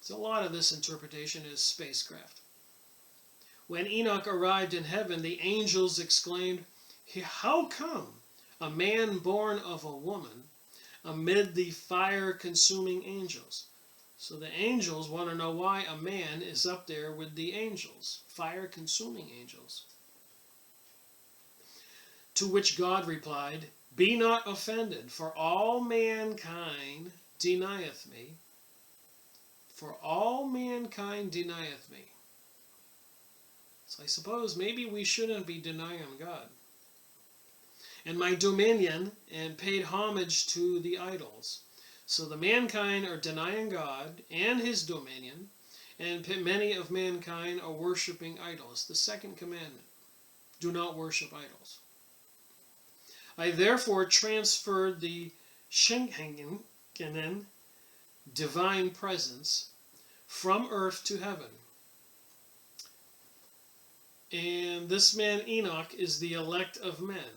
So a lot of this interpretation is spacecraft. When Enoch arrived in heaven, the angels exclaimed, "How come a man born of a woman amid the fire-consuming angels?" So the angels want to know why a man is up there with the angels, fire-consuming angels. To which God replied, "Be not offended, for all mankind denieth me. For all mankind denieth me." So I suppose maybe we shouldn't be denying God. "And my dominion, and paid homage to the idols." So the mankind are denying God and his dominion, and many of mankind are worshiping idols. The second commandment, do not worship idols. "I therefore transferred the Shekinah, divine presence, from earth to heaven. And this man Enoch is the elect of men.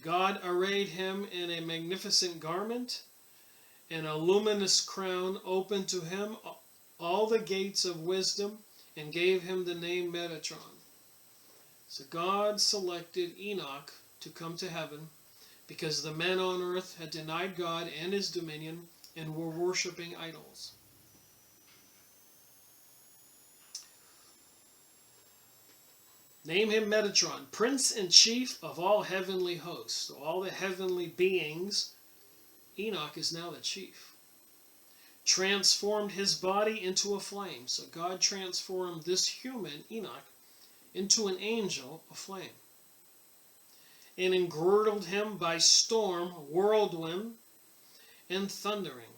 God arrayed him in a magnificent garment, and a luminous crown, opened to him all the gates of wisdom, and gave him the name Metatron. So God selected Enoch to come to heaven because the men on earth had denied God and his dominion and were worshiping idols. Name him Metatron, prince and chief of all heavenly hosts. So all the heavenly beings, Enoch is now the chief. Transformed his body into a flame. So God transformed this human, Enoch, into an angel of flame. And engirdled him by storm, whirlwind, and thundering.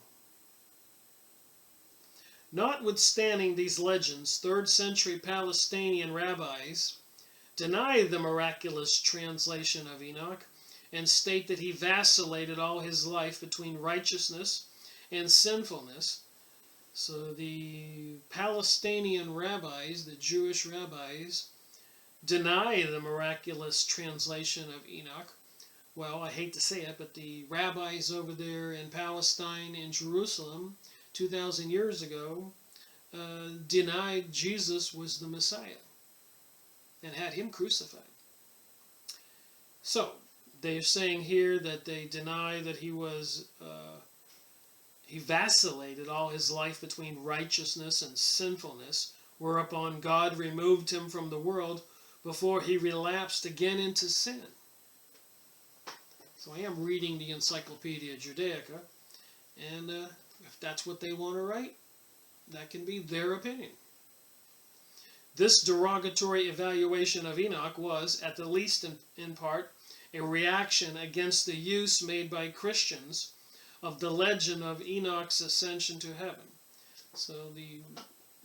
Notwithstanding these legends, 3rd century Palestinian rabbis deny the miraculous translation of Enoch and state that he vacillated all his life between righteousness and sinfulness. So the Palestinian rabbis, the Jewish rabbis, deny the miraculous translation of Enoch. Well, I hate to say it, but the rabbis over there in Palestine and Jerusalem 2,000 years ago denied Jesus was the Messiah and had him crucified. So, they're saying here that they deny that he vacillated all his life between righteousness and sinfulness, whereupon God removed him from the world before he relapsed again into sin. So I am reading the Encyclopedia Judaica, and if that's what they want to write, that can be their opinion. This derogatory evaluation of Enoch was, at the least in part, a reaction against the use made by Christians of the legend of Enoch's ascension to heaven. So the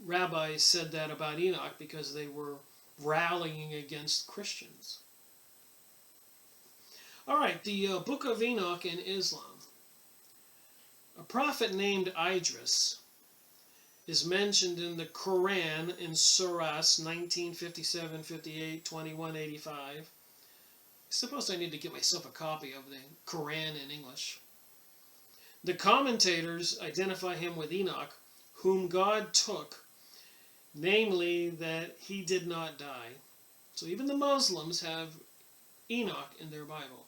rabbis said that about Enoch because they were rallying against Christians. All right, the Book of Enoch in Islam. A prophet named Idris is mentioned in the Quran in Surahs 1957, 58, 21, 85. I suppose I need to get myself a copy of the Quran in English. The commentators identify him with Enoch, whom God took, namely that he did not die. So even the Muslims have Enoch in their Bible.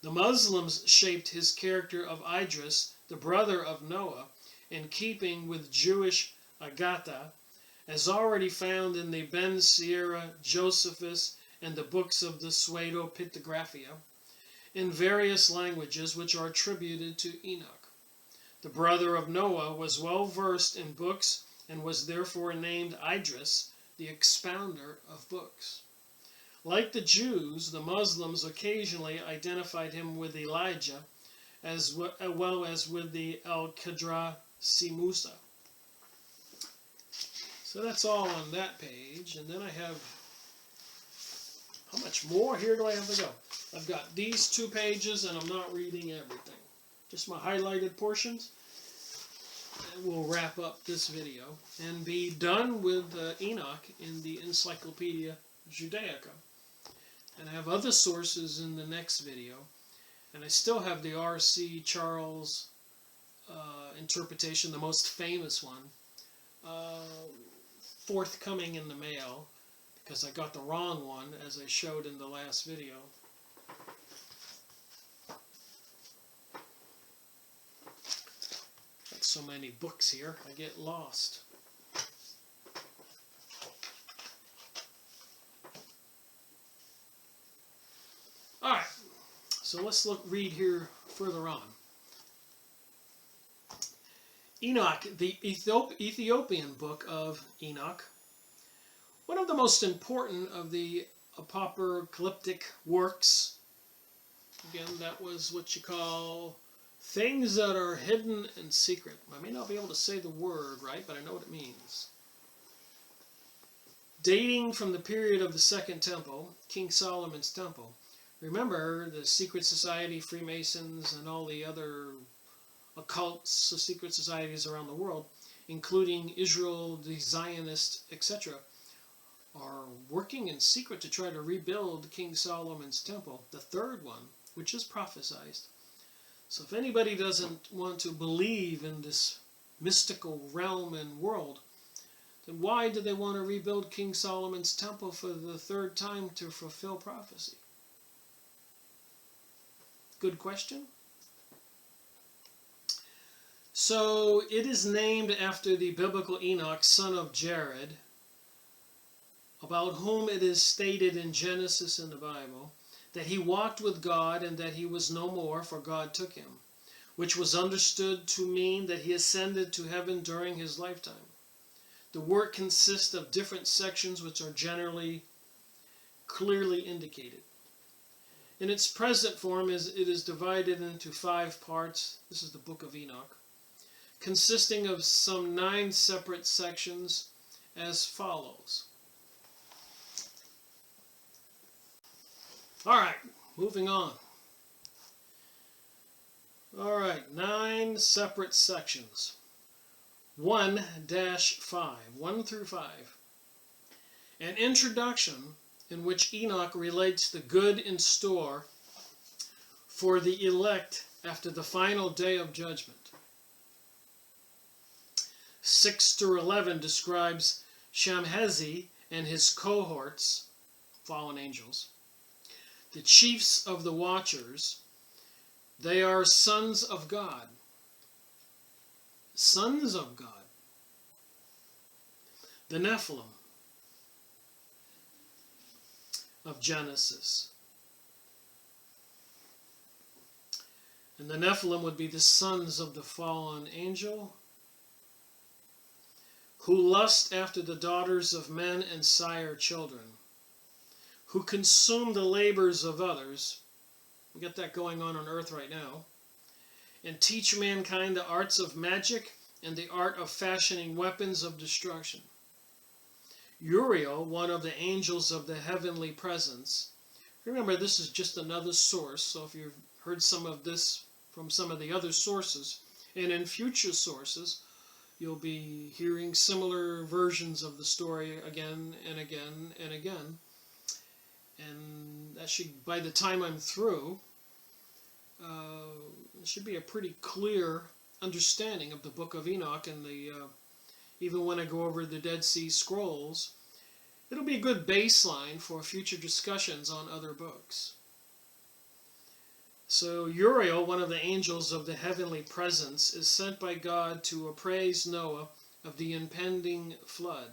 The Muslims shaped his character of Idris, the brother of Noah, in keeping with Jewish Agatha, as already found in the Ben Sira Josephus and the books of the Pseudepigraphia, in various languages which are attributed to Enoch. The brother of Noah was well versed in books and was therefore named Idris, the expounder of books. Like the Jews, the Muslims occasionally identified him with Elijah, as well as with the Al-Qadra Musa. So that's all on that page. And then I have, how much more here do I have to go? I've got these 2 pages and I'm not reading everything. Just my highlighted portions. And we'll wrap up this video and be done with Enoch in the Encyclopedia Judaica. And I have other sources in the next video. And I still have the R.C. Charles interpretation, the most famous one, forthcoming in the mail, because I got the wrong one, as I showed in the last video. Got so many books here, I get lost. Alright, so let's read here further on. Enoch, the Ethiopian book of Enoch, one of the most important of the apocalyptic works. Again, that was what you call things that are hidden and secret. I may not be able to say the word right, but I know what it means. Dating from the period of the Second Temple, King Solomon's Temple. Remember, the secret society, Freemasons, and all the other occult secret societies around the world, including Israel, the Zionist, etc., are working in secret to try to rebuild King Solomon's temple, the third one, which is prophesied. So if anybody doesn't want to believe in this mystical realm and world, then why do they want to rebuild King Solomon's temple for the third time to fulfill prophecy? Good question. So it is named after the biblical Enoch, son of Jared, about whom it is stated in Genesis in the Bible that he walked with God and that he was no more, for God took him, which was understood to mean that he ascended to heaven during his lifetime. The work consists of different sections which are generally clearly indicated. In its present form, it is divided into 5 parts. This is the Book of Enoch, consisting of some 9 separate sections as follows. All right, moving on. All right, 9 separate sections. 1-5, 1 through 5. An introduction in which Enoch relates the good in store for the elect after the final day of judgment. 6 through 11 describes Shamhezi and his cohorts, fallen angels, the chiefs of the watchers. They are sons of God. Sons of God. The Nephilim of Genesis. And the Nephilim would be the sons of the fallen angel who lust after the daughters of men and sire children, who consume the labors of others. We got that going on earth right now. And teach mankind the arts of magic and the art of fashioning weapons of destruction. Uriel, one of the angels of the heavenly presence. Remember, this is just another source, so if you've heard some of this from some of the other sources, and in future sources, you'll be hearing similar versions of the story again and again and again. And that should, by the time I'm through, it should be a pretty clear understanding of the Book of Enoch, and even when I go over the Dead Sea Scrolls, it'll be a good baseline for future discussions on other books. So Uriel, one of the angels of the heavenly presence, is sent by God to apprise Noah of the impending flood.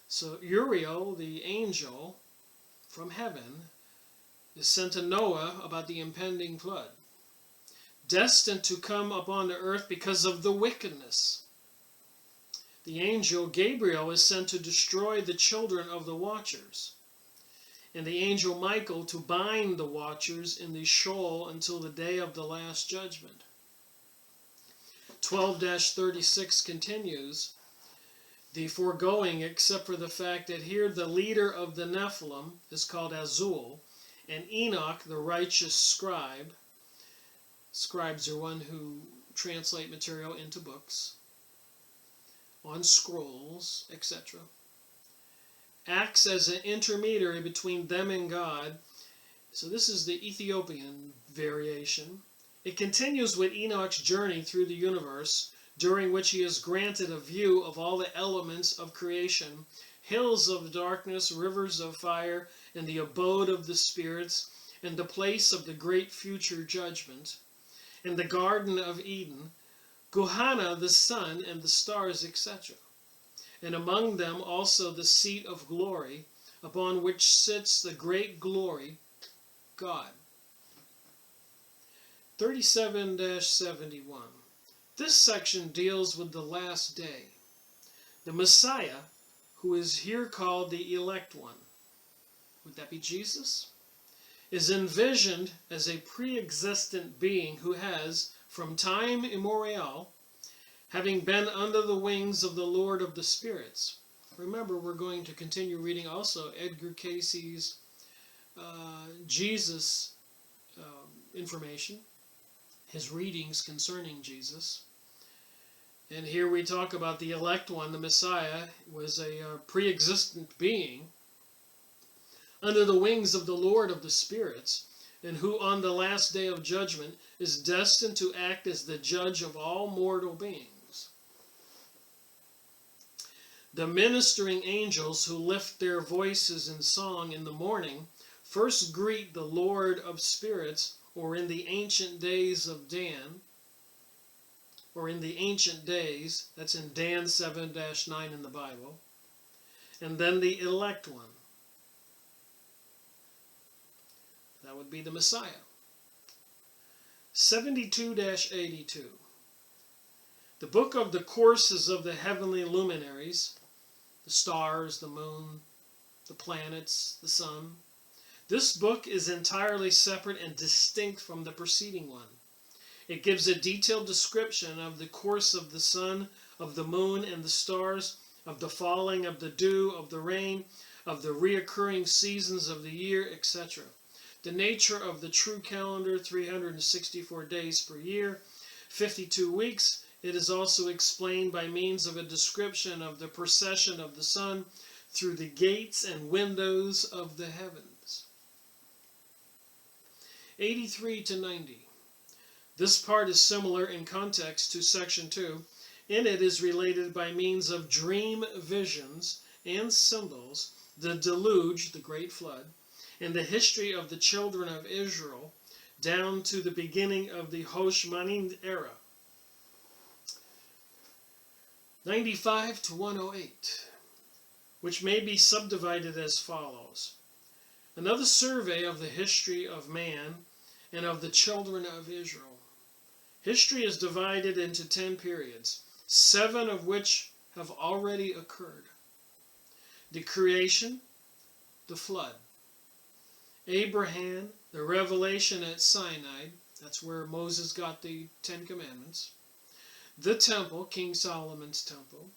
So Uriel, the angel from heaven, is sent to Noah about the impending flood, destined to come upon the earth because of the wickedness. The angel Gabriel is sent to destroy the children of the watchers, and the angel Michael to bind the watchers in the Sheol until the day of the last judgment. 12-36 continues the foregoing, except for the fact that here the leader of the Nephilim is called Azul, and Enoch, the righteous scribe. Scribes are one who translate material into books, on scrolls, etc. Acts as an intermediary between them and God. So this is the Ethiopian variation. It continues with Enoch's journey through the universe, during which he is granted a view of all the elements of creation, hills of darkness, rivers of fire, and the abode of the spirits, and the place of the great future judgment, and the Garden of Eden, Gehenna, the sun, and the stars, etc. And among them also the seat of glory, upon which sits the great glory, God. 37-71. This section deals with the last day. The Messiah, who is here called the elect one, would that be Jesus, is envisioned as a pre-existent being who has, from time immemorial, having been under the wings of the Lord of the Spirits. Remember, we're going to continue reading also Edgar Casey's Jesus information, his readings concerning Jesus. And here we talk about the elect one, the Messiah, was a pre-existent being under the wings of the Lord of the Spirits, and who on the last day of judgment is destined to act as the judge of all mortal beings. The ministering angels who lift their voices in song in the morning first greet the Lord of Spirits, or in the ancient days of Dan, or in the ancient days, that's in Dan 7-9 in the Bible, and then the elect one. That would be the Messiah. 72-82. The book of the courses of the heavenly luminaries, the stars, the moon, the planets, the sun. This book is entirely separate and distinct from the preceding one. It gives a detailed description of the course of the sun, of the moon and the stars, of the falling of the dew, of the rain, of the reoccurring seasons of the year, etc. The nature of the true calendar, 364 days per year, 52 weeks. It is also explained by means of a description of the procession of the sun through the gates and windows of the heavens. 83-90. This part is similar in context to section 2. In it is related by means of dream visions and symbols, the deluge, the great flood, and the history of the children of Israel down to the beginning of the Hoshmanim era. 95-108, which may be subdivided as follows. Another survey of the history of man and of the children of Israel. History is divided into 10 periods, 7 of which have already occurred. The creation, the flood, Abraham, the revelation at Sinai, that's where Moses got the 10 Commandments, the temple, King Solomon's temple,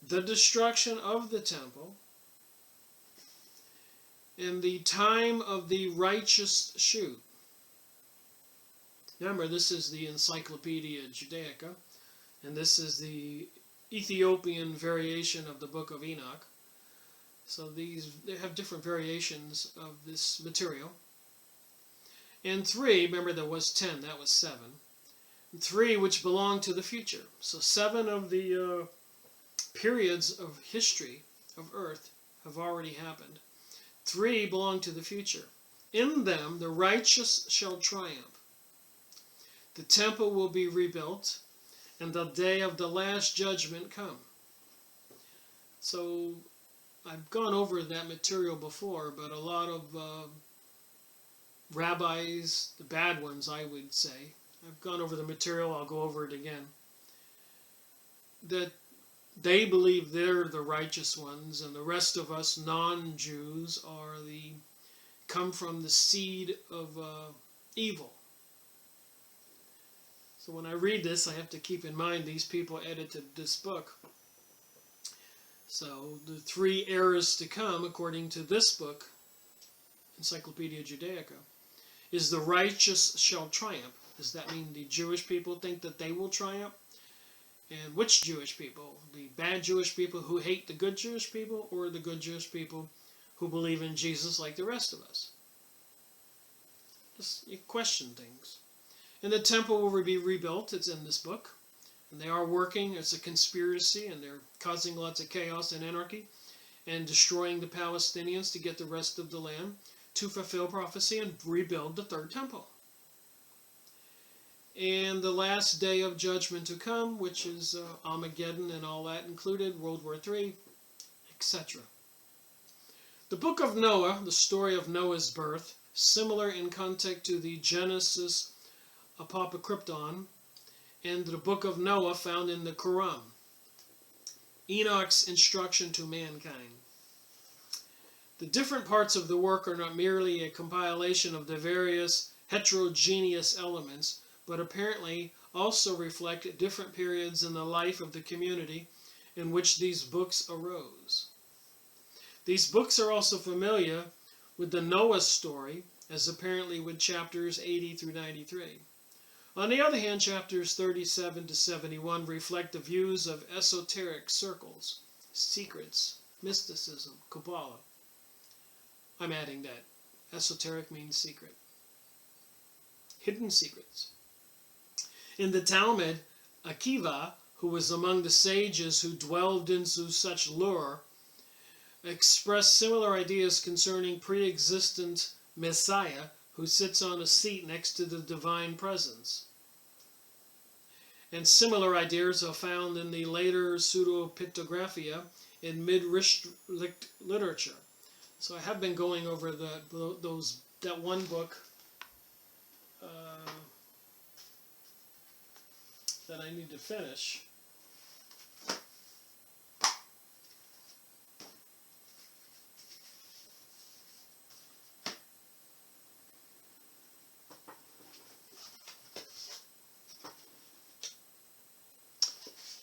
the destruction of the temple, and the time of the righteous shoot. Remember, this is the Encyclopedia Judaica, and this is the Ethiopian variation of the Book of Enoch. So they have different variations of this material. And 3, remember there was 10, that was 7. 3 which belong to the future. So 7 of the periods of history of earth have already happened. 3 belong to the future. In them the righteous shall triumph. The temple will be rebuilt, and the day of the last judgment come. So I've gone over that material before, but a lot of rabbis, the bad ones I would say, I've gone over the material, I'll go over it again, that they believe they're the righteous ones, and the rest of us non-Jews come from the seed of evil. So when I read this, I have to keep in mind these people edited this book. So the 3 eras to come, according to this book, Encyclopedia Judaica, is the righteous shall triumph. Does that mean the Jewish people think that they will triumph? And which Jewish people? The bad Jewish people who hate the good Jewish people, or the good Jewish people who believe in Jesus like the rest of us? Just you question things. And the temple will be rebuilt. It's in this book. And they are working. It's a conspiracy, and they're causing lots of chaos and anarchy and destroying the Palestinians to get the rest of the land to fulfill prophecy and rebuild the 3rd temple. And the last day of judgment to come, which is Armageddon and all that included, World War III, etc. The Book of Noah, the story of Noah's birth, similar in context to the Genesis Apocalypton and the Book of Noah found in the Quran. Enoch's instruction to mankind. The different parts of the work are not merely a compilation of the various heterogeneous elements, but apparently also reflect different periods in the life of the community in which these books arose. These books are also familiar with the Noah story, as apparently with chapters 80-93. On the other hand, chapters 37-71 reflect the views of esoteric circles, secrets, mysticism, Kabbalah. I'm adding that. Esoteric means secret. Hidden secrets. In the Talmud, Akiva, who was among the sages who dwelled into such lore, expressed similar ideas concerning pre-existent Messiah who sits on a seat next to the divine presence. And similar ideas are found in the later pseudo-pictographia in Midrashic literature. So I have been going over that one book that I need to finish.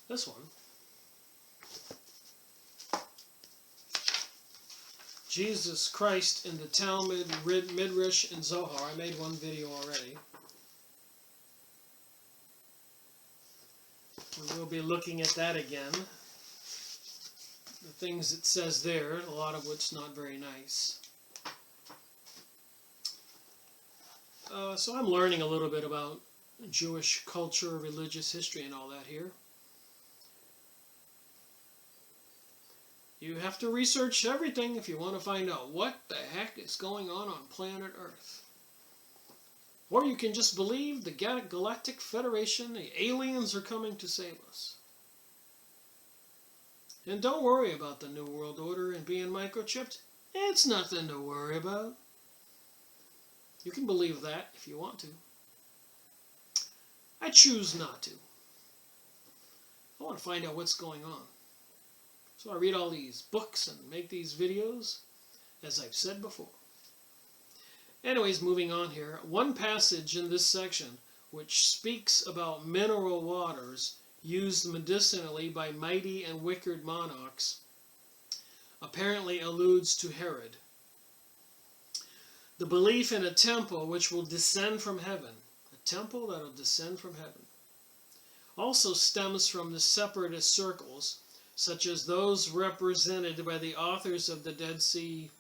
This one. Jesus Christ in the Talmud, Midrash, and Zohar. I made one video already. We'll be looking at that again. The things it says there, a lot of which not very nice. So I'm learning a little bit about Jewish culture, religious history, and all that here. You have to research everything if you want to find out what the heck is going on planet Earth. Or you can just believe the Galactic Federation, the aliens are coming to save us. And don't worry about the New World Order and being microchipped. It's nothing to worry about. You can believe that if you want to. I choose not to. I want to find out what's going on. So I read all these books and make these videos, as I've said before. Anyways, moving on here. One passage in this section, which speaks about mineral waters used medicinally by mighty and wicked monarchs, apparently alludes to Herod. The belief in a temple which will descend from heaven, a temple that will descend from heaven, also stems from the separatist circles, such as those represented by the authors of the Dead Sea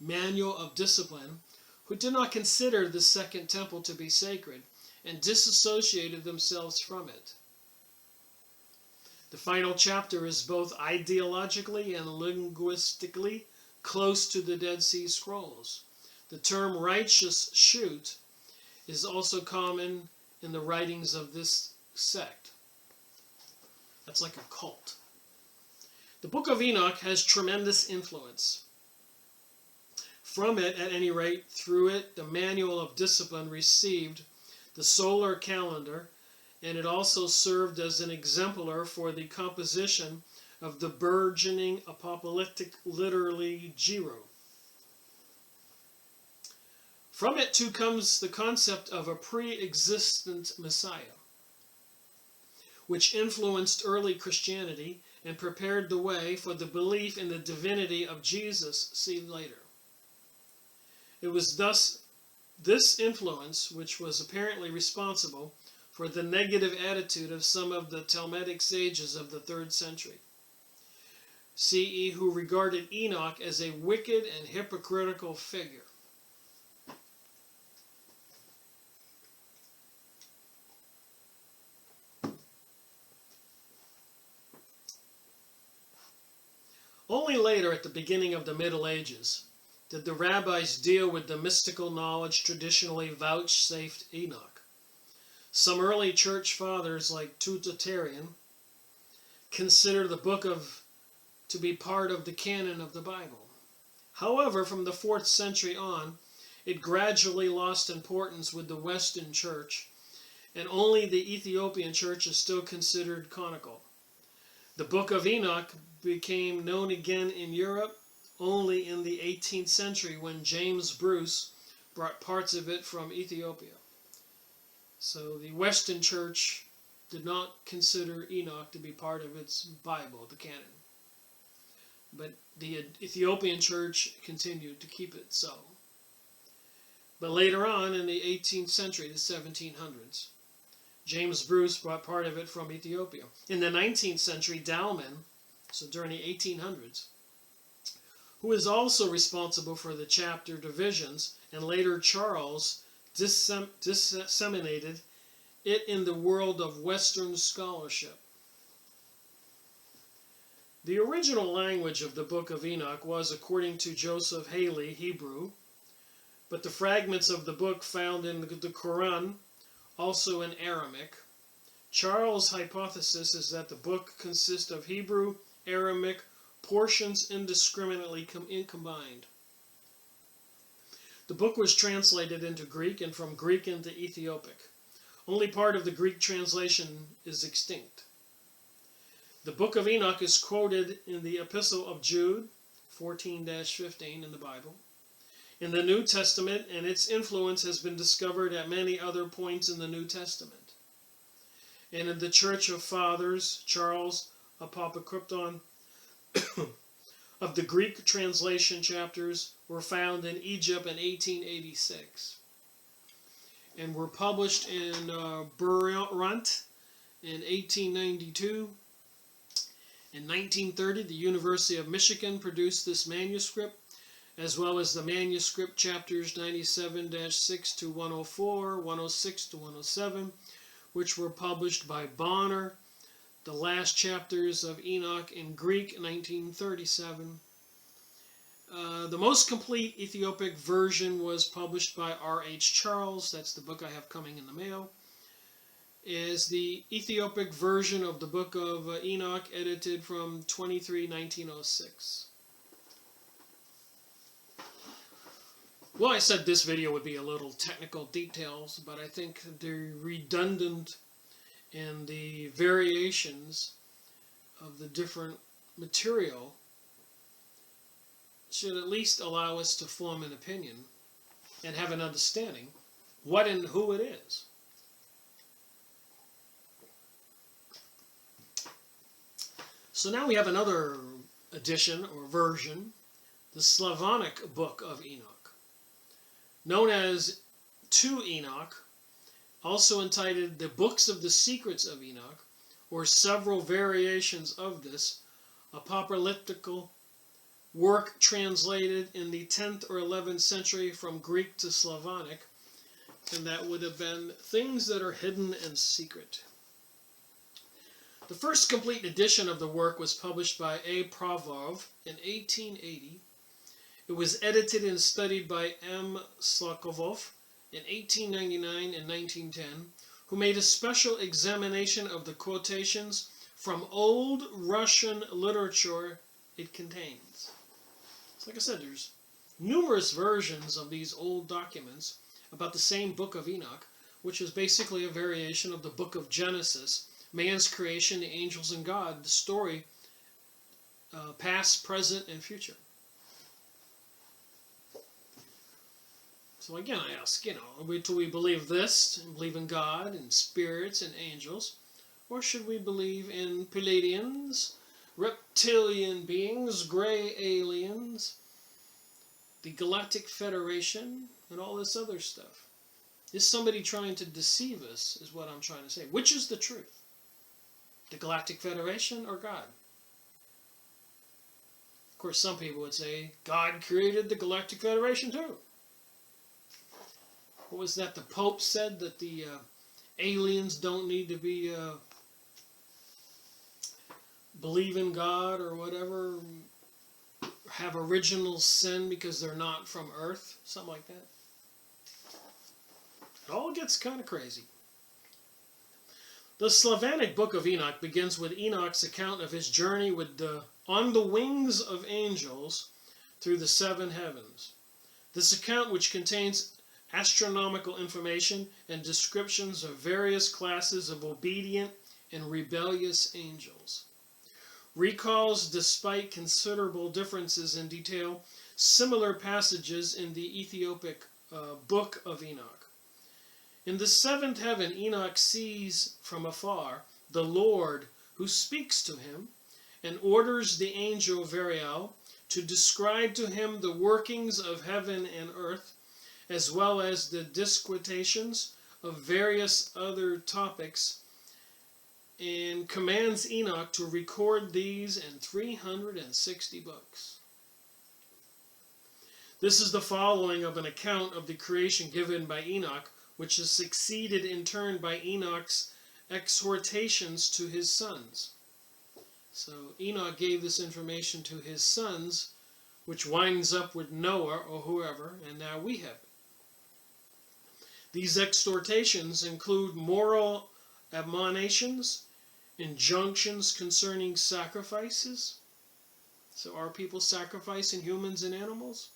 Manual of Discipline, who did not consider the Second Temple to be sacred and disassociated themselves from it. The final chapter is both ideologically and linguistically close to the Dead Sea Scrolls. The term righteous shoot is also common in the writings of this sect. That's like a cult. The Book of Enoch has tremendous influence. From it, at any rate, through it, the Manual of Discipline received the solar calendar, and it also served as an exemplar for the composition of the burgeoning apocalyptic literary Giro. From it, too, comes the concept of a pre-existent Messiah, which influenced early Christianity and prepared the way for the belief in the divinity of Jesus seen later. It was thus this influence which was apparently responsible for the negative attitude of some of the Talmudic sages of the 3rd century CE, who regarded Enoch as a wicked and hypocritical figure. Only later, at the beginning of the Middle Ages, did the rabbis deal with the mystical knowledge traditionally vouchsafed Enoch. Some early church fathers, like Tertullian, consider the book to be part of the canon of the Bible. However, from the 4th century on, it gradually lost importance with the Western Church, and only the Ethiopian Church is still considered canonical. The Book of Enoch became known again in Europe only in the 18th century when James Bruce brought parts of it from Ethiopia. So the Western Church did not consider Enoch to be part of its Bible, the canon. But the Ethiopian Church continued to keep it so. But later on in the 18th century, the 1700s, James Bruce brought part of it from Ethiopia. In the 19th century, Dalman, so during the 1800s, who is also responsible for the chapter divisions, and later Charles disseminated it in the world of Western scholarship. The original language of the Book of Enoch was, according to Joseph Haley, Hebrew, but the fragments of the book found in the Quran, also in Aramaic. Charles' hypothesis is that the book consists of Hebrew, Aramaic portions indiscriminately combined. The book was translated into Greek and from Greek into Ethiopic. Only part of the Greek translation is extinct. The Book of Enoch is quoted in the Epistle of Jude, 14-15 in the Bible, in the New Testament, and its influence has been discovered at many other points in the New Testament. And in the Church of Fathers, Charles Apocryphon of the Greek translation chapters were found in Egypt in 1886 and were published in Beirut in 1892. In 1930, the University of Michigan produced this manuscript, as well as the manuscript chapters 97-6 to 104, 106 to 107, which were published by Bonner. The last chapters of Enoch in Greek, 1937. The most complete Ethiopic version was published by R.H. Charles. That's the book I have coming in the mail. Is the Ethiopic version of the Book of Enoch, edited from 23/1906. Well, I said this video would be a little technical details, but I think they're redundant in the variations of the different material should at least allow us to form an opinion and have an understanding what and who it is. So now we have another edition or version, the Slavonic Book of Enoch, known as To Enoch, also entitled The Books of the Secrets of Enoch, or several variations of this apocalyptical work translated in the 10th or 11th century from Greek to Slavonic, and that would have been things that are hidden and secret. The first complete edition of the work was published by A. Pravov in 1880. It was edited and studied by M. Slakovov in 1899 and 1910, who made a special examination of the quotations from old Russian literature it contains. So like I said, there's numerous versions of these old documents about the same Book of Enoch, which is basically a variation of the Book of Genesis, man's creation, the angels and God, the story, past, present, and future. So again, I ask, do we believe this, and believe in God, and spirits, and angels, or should we believe in Pleiadians, reptilian beings, gray aliens, the Galactic Federation, and all this other stuff? Is somebody trying to deceive us, is what I'm trying to say. Which is the truth? The Galactic Federation or God? Of course, some people would say God created the Galactic Federation too. What was that the Pope said, that the aliens don't need to be believe in God or whatever, have original sin because they're not from Earth, something like that. It all gets kind of crazy. The Slavonic Book of Enoch begins with Enoch's account of his journey on the wings of angels through the seven heavens. This account, which contains astronomical information and descriptions of various classes of obedient and rebellious angels, recalls, despite considerable differences in detail, similar passages in the Ethiopic Book of Enoch. In the seventh heaven, Enoch sees from afar the Lord, who speaks to him and orders the angel Veriel to describe to him the workings of heaven and earth, as well as the disquisitions of various other topics, and commands Enoch to record these in 360 books. This is the following of an account of the creation given by Enoch, which is succeeded in turn by Enoch's exhortations to his sons. So Enoch gave this information to his sons, which winds up with Noah or whoever, and now we have it. These exhortations include moral admonitions, injunctions concerning sacrifices. So are people sacrificing humans and animals?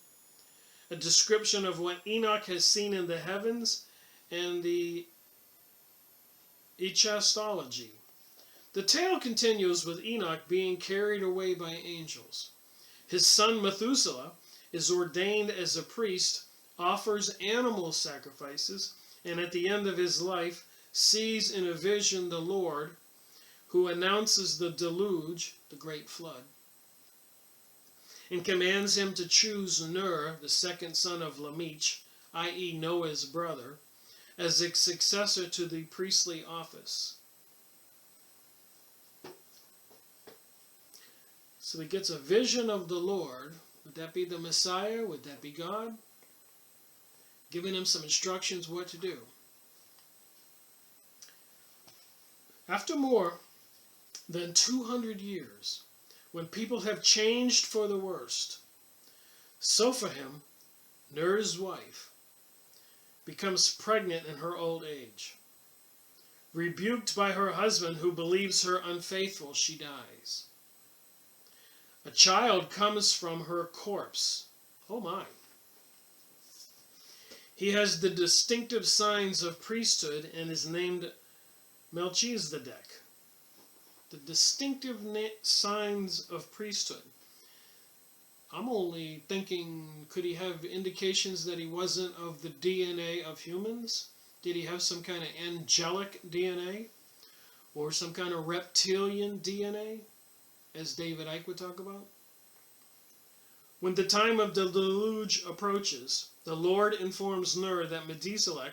A description of what Enoch has seen in the heavens and the eschatology. The tale continues with Enoch being carried away by angels. His son Methuselah is ordained as a priest, offers animal sacrifices, and at the end of his life sees in a vision the Lord, who announces the deluge, the great flood, and commands him to choose Ner, the second son of Lamech, i.e. Noah's brother, as a successor to the priestly office. So he gets a vision of the Lord. Would that be the Messiah? Would that be God? Giving him some instructions what to do. After more than 200 years, when people have changed for the worst, so for him, Ner's wife becomes pregnant in her old age. Rebuked by her husband, who believes her unfaithful, she dies. A child comes from her corpse. Oh my. He has the distinctive signs of priesthood and is named Melchizedek. The distinctive signs of priesthood. I'm only thinking, could he have indications that he wasn't of the DNA of humans? Did he have some kind of angelic DNA? Or some kind of reptilian DNA? As David Icke would talk about. When the time of the deluge approaches, the Lord informs Ner that Methuselah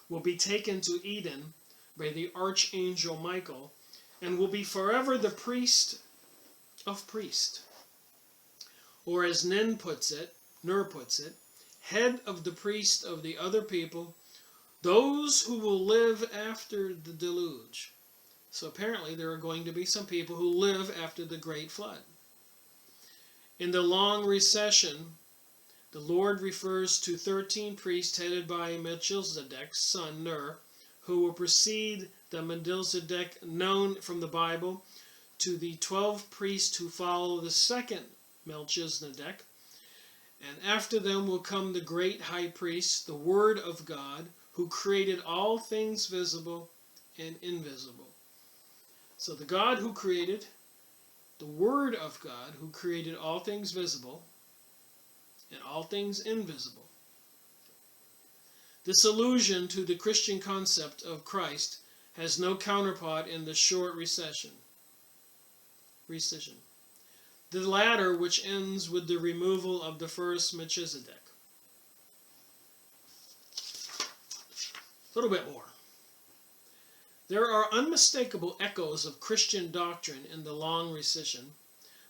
will be taken to Eden by the archangel Michael and will be forever the priest of priests. Or as Ner puts it, head of the priest of the other people, those who will live after the deluge. So apparently there are going to be some people who live after the great flood. In the long recession, the Lord refers to 13 priests headed by Melchizedek's son Ner, who will precede the Melchizedek known from the Bible, to the 12 priests who follow the second Melchizedek. And after them will come the great high priest, the Word of God, who created all things visible and invisible. So the God who created, the Word of God who created all things visible and all things invisible. This allusion to the Christian concept of Christ has no counterpart in the short recession. The latter which ends with the removal of the first Melchizedek. A little bit more. There are unmistakable echoes of Christian doctrine in the long recession,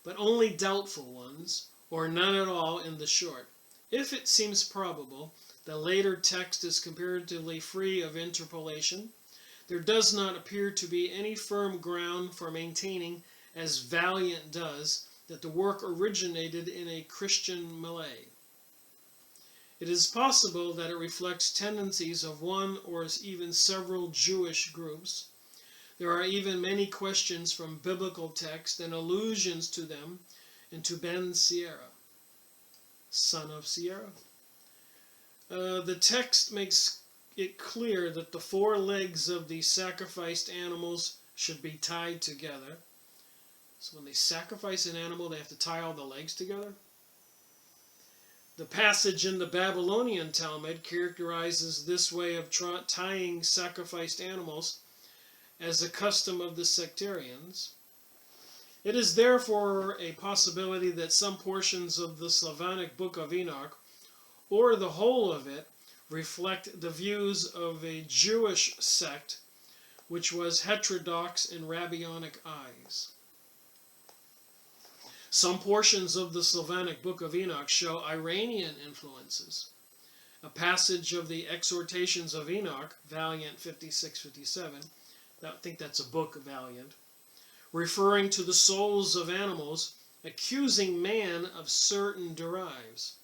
but only doubtful ones, or none at all in the short. If it seems probable, the later text is comparatively free of interpolation. There does not appear to be any firm ground for maintaining, as Valiant does, that the work originated in a Christian milieu. It is possible that it reflects tendencies of one or even several Jewish groups. There are even many questions from biblical text and allusions to them and to Ben Sierra, son of Sierra. The text makes it clear that the 4 legs of the sacrificed animals should be tied together. So when they sacrifice an animal, they have to tie all the legs together. The passage in the Babylonian Talmud characterizes this way of tying sacrificed animals as a custom of the sectarians. It is therefore a possibility that some portions of the Slavonic Book of Enoch, or the whole of it, reflect the views of a Jewish sect which was heterodox in rabbinic eyes. Some portions of the Slavonic Book of Enoch show Iranian influences. A passage of the Exhortations of Enoch, Valiant 56-57, I think that's a book, Valiant, referring to the souls of animals, accusing man of certain derives.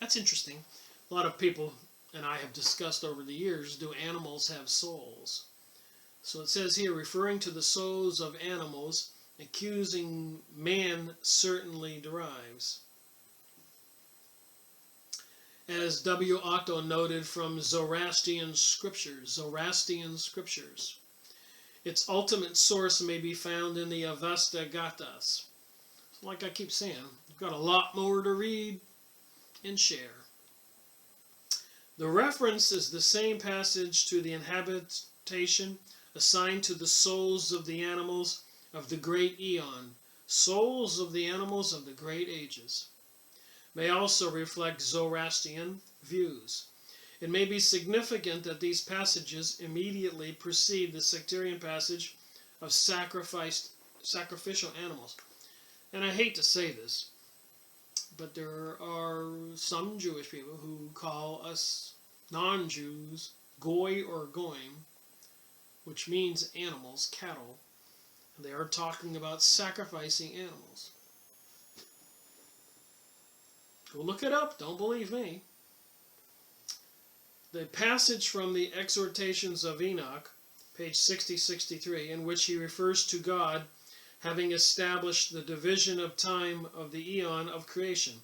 That's interesting. A lot of people and I have discussed over the years, do animals have souls? So it says here, referring to the souls of animals, accusing man certainly derives. As W. Otto noted from Zoroastrian scriptures, its ultimate source may be found in the Avesta Gathas. Like I keep saying, you've got a lot more to read and share. The reference is the same passage to the inhabitation assigned to the souls of the animals of the great eon, souls of the animals of the great ages. May also reflect Zoroastrian views. It may be significant that these passages immediately precede the sectarian passage of sacrificial animals. And I hate to say this, but there are some Jewish people who call us non-Jews goy or goyim, which means animals, cattle. And they are talking about sacrificing animals. Go look it up, don't believe me. The passage from the Exhortations of Enoch, page 60-63, in which he refers to God having established the division of time of the eon of creation.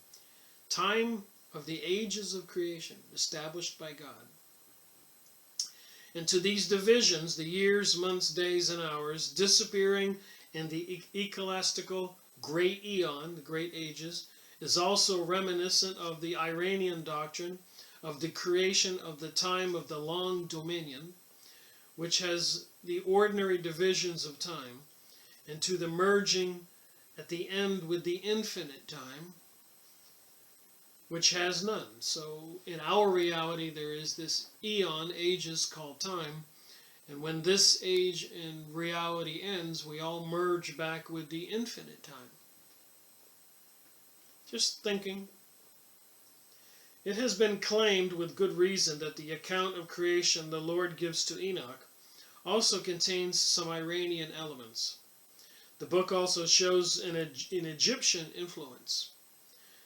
Time of the ages of creation, established by God. And to these divisions, the years, months, days, and hours, disappearing in the ecclesiastical great eon, the great ages, is also reminiscent of the Iranian doctrine of the creation of the time of the long dominion, which has the ordinary divisions of time, and to the merging at the end with the infinite time, which has none. So in our reality there is this eon, ages called time, and when this age in reality ends, we all merge back with the infinite time. Just thinking. It has been claimed with good reason that the account of creation the Lord gives to Enoch also contains some Iranian elements. The book also shows an Egyptian influence.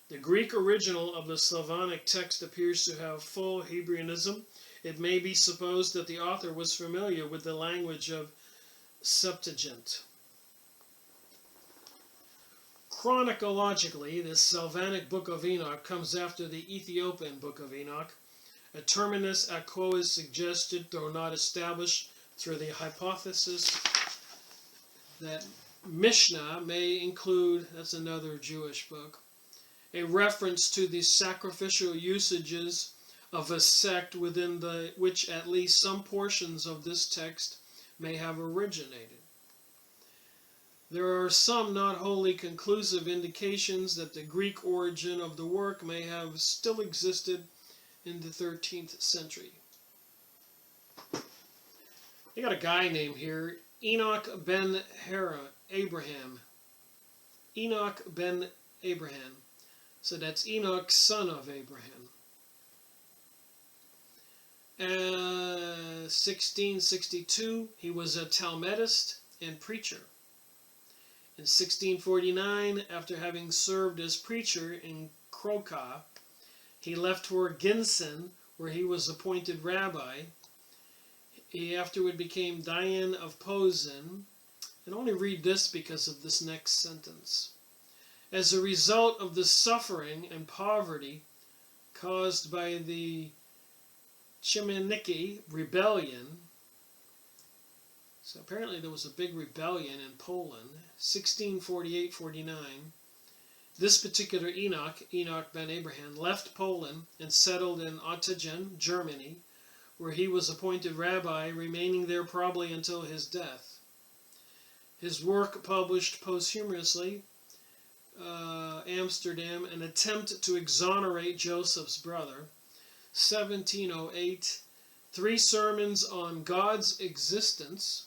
The Greek original of the Slavonic text appears to have full Hebraism. It may be supposed that the author was familiar with the language of Septuagint. Chronologically, the Slavonic Book of Enoch comes after the Ethiopian Book of Enoch. A terminus a quo is suggested, though not established, through the hypothesis that Mishnah may include, that's another Jewish book, a reference to the sacrificial usages of a sect within which at least some portions of this text may have originated. There are some not wholly conclusive indications that the Greek origin of the work may have still existed in the 13th century. They got a guy named here, Enoch ben Abraham. Enoch ben Abraham. So that's Enoch, son of Abraham. 1662, he was a Talmudist and preacher. In 1649, after having served as preacher in Krokha, he left for Ginsen, where he was appointed rabbi. He afterward became Dayan of Posen, and only read this because of this next sentence. As a result of the suffering and poverty caused by the Chmielnicki rebellion, so apparently there was a big rebellion in Poland, 1648-49. This particular Enoch ben Abraham, left Poland and settled in Ottingen, Germany, where he was appointed rabbi, remaining there probably until his death. His work published posthumously, Amsterdam, an attempt to exonerate Joseph's brother, 1708, 3 sermons on God's existence,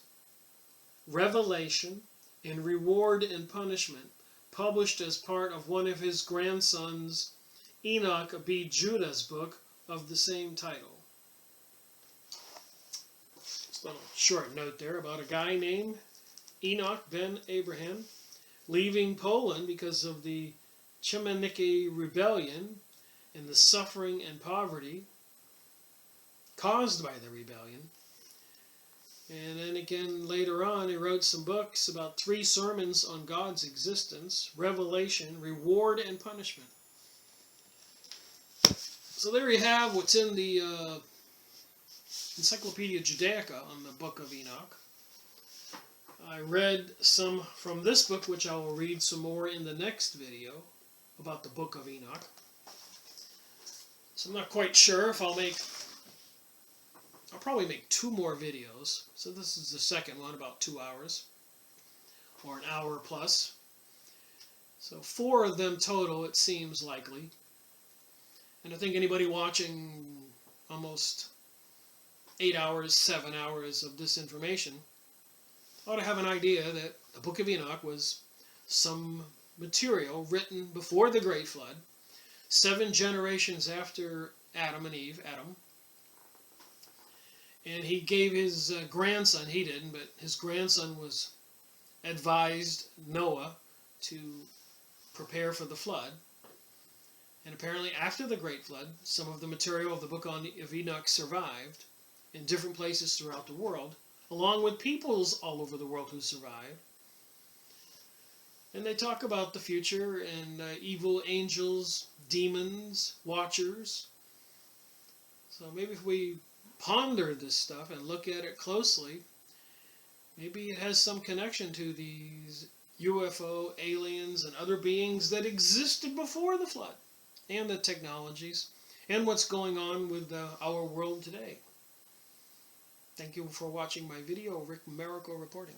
revelation, and reward and punishment, published as part of one of his grandsons, Enoch B. Judah's book of the same title. Just a little short note there about a guy named Enoch ben Abraham, leaving Poland because of the Chmielnicki rebellion, and the suffering and poverty caused by the rebellion. And then again, later on, he wrote some books about 3 sermons on God's existence, revelation, reward, and punishment. So there you have what's in the Encyclopedia Judaica on the Book of Enoch. I read some from this book, which I will read some more in the next video about the Book of Enoch. So I'm not quite sure if I'll probably make 2 more videos. So this is the second one, about 2 hours, or an hour plus. So 4 of them total, it seems likely. And I think anybody watching almost 8 hours, 7 hours of this information ought to have an idea that the Book of Enoch was some material written before the Great Flood, 7 generations after Adam and Eve, and he gave his grandson, he didn't, but his grandson was advised Noah to prepare for the flood. And apparently after the Great Flood, some of the material of the Book of Enoch survived in different places throughout the world, along with peoples all over the world who survived. And they talk about the future and evil angels, demons, watchers. So maybe if we ponder this stuff and look at it closely, maybe it has some connection to these UFO, aliens, and other beings that existed before the flood, and the technologies, and what's going on with our world today. Thank you for watching my video. Rick Miracle reporting.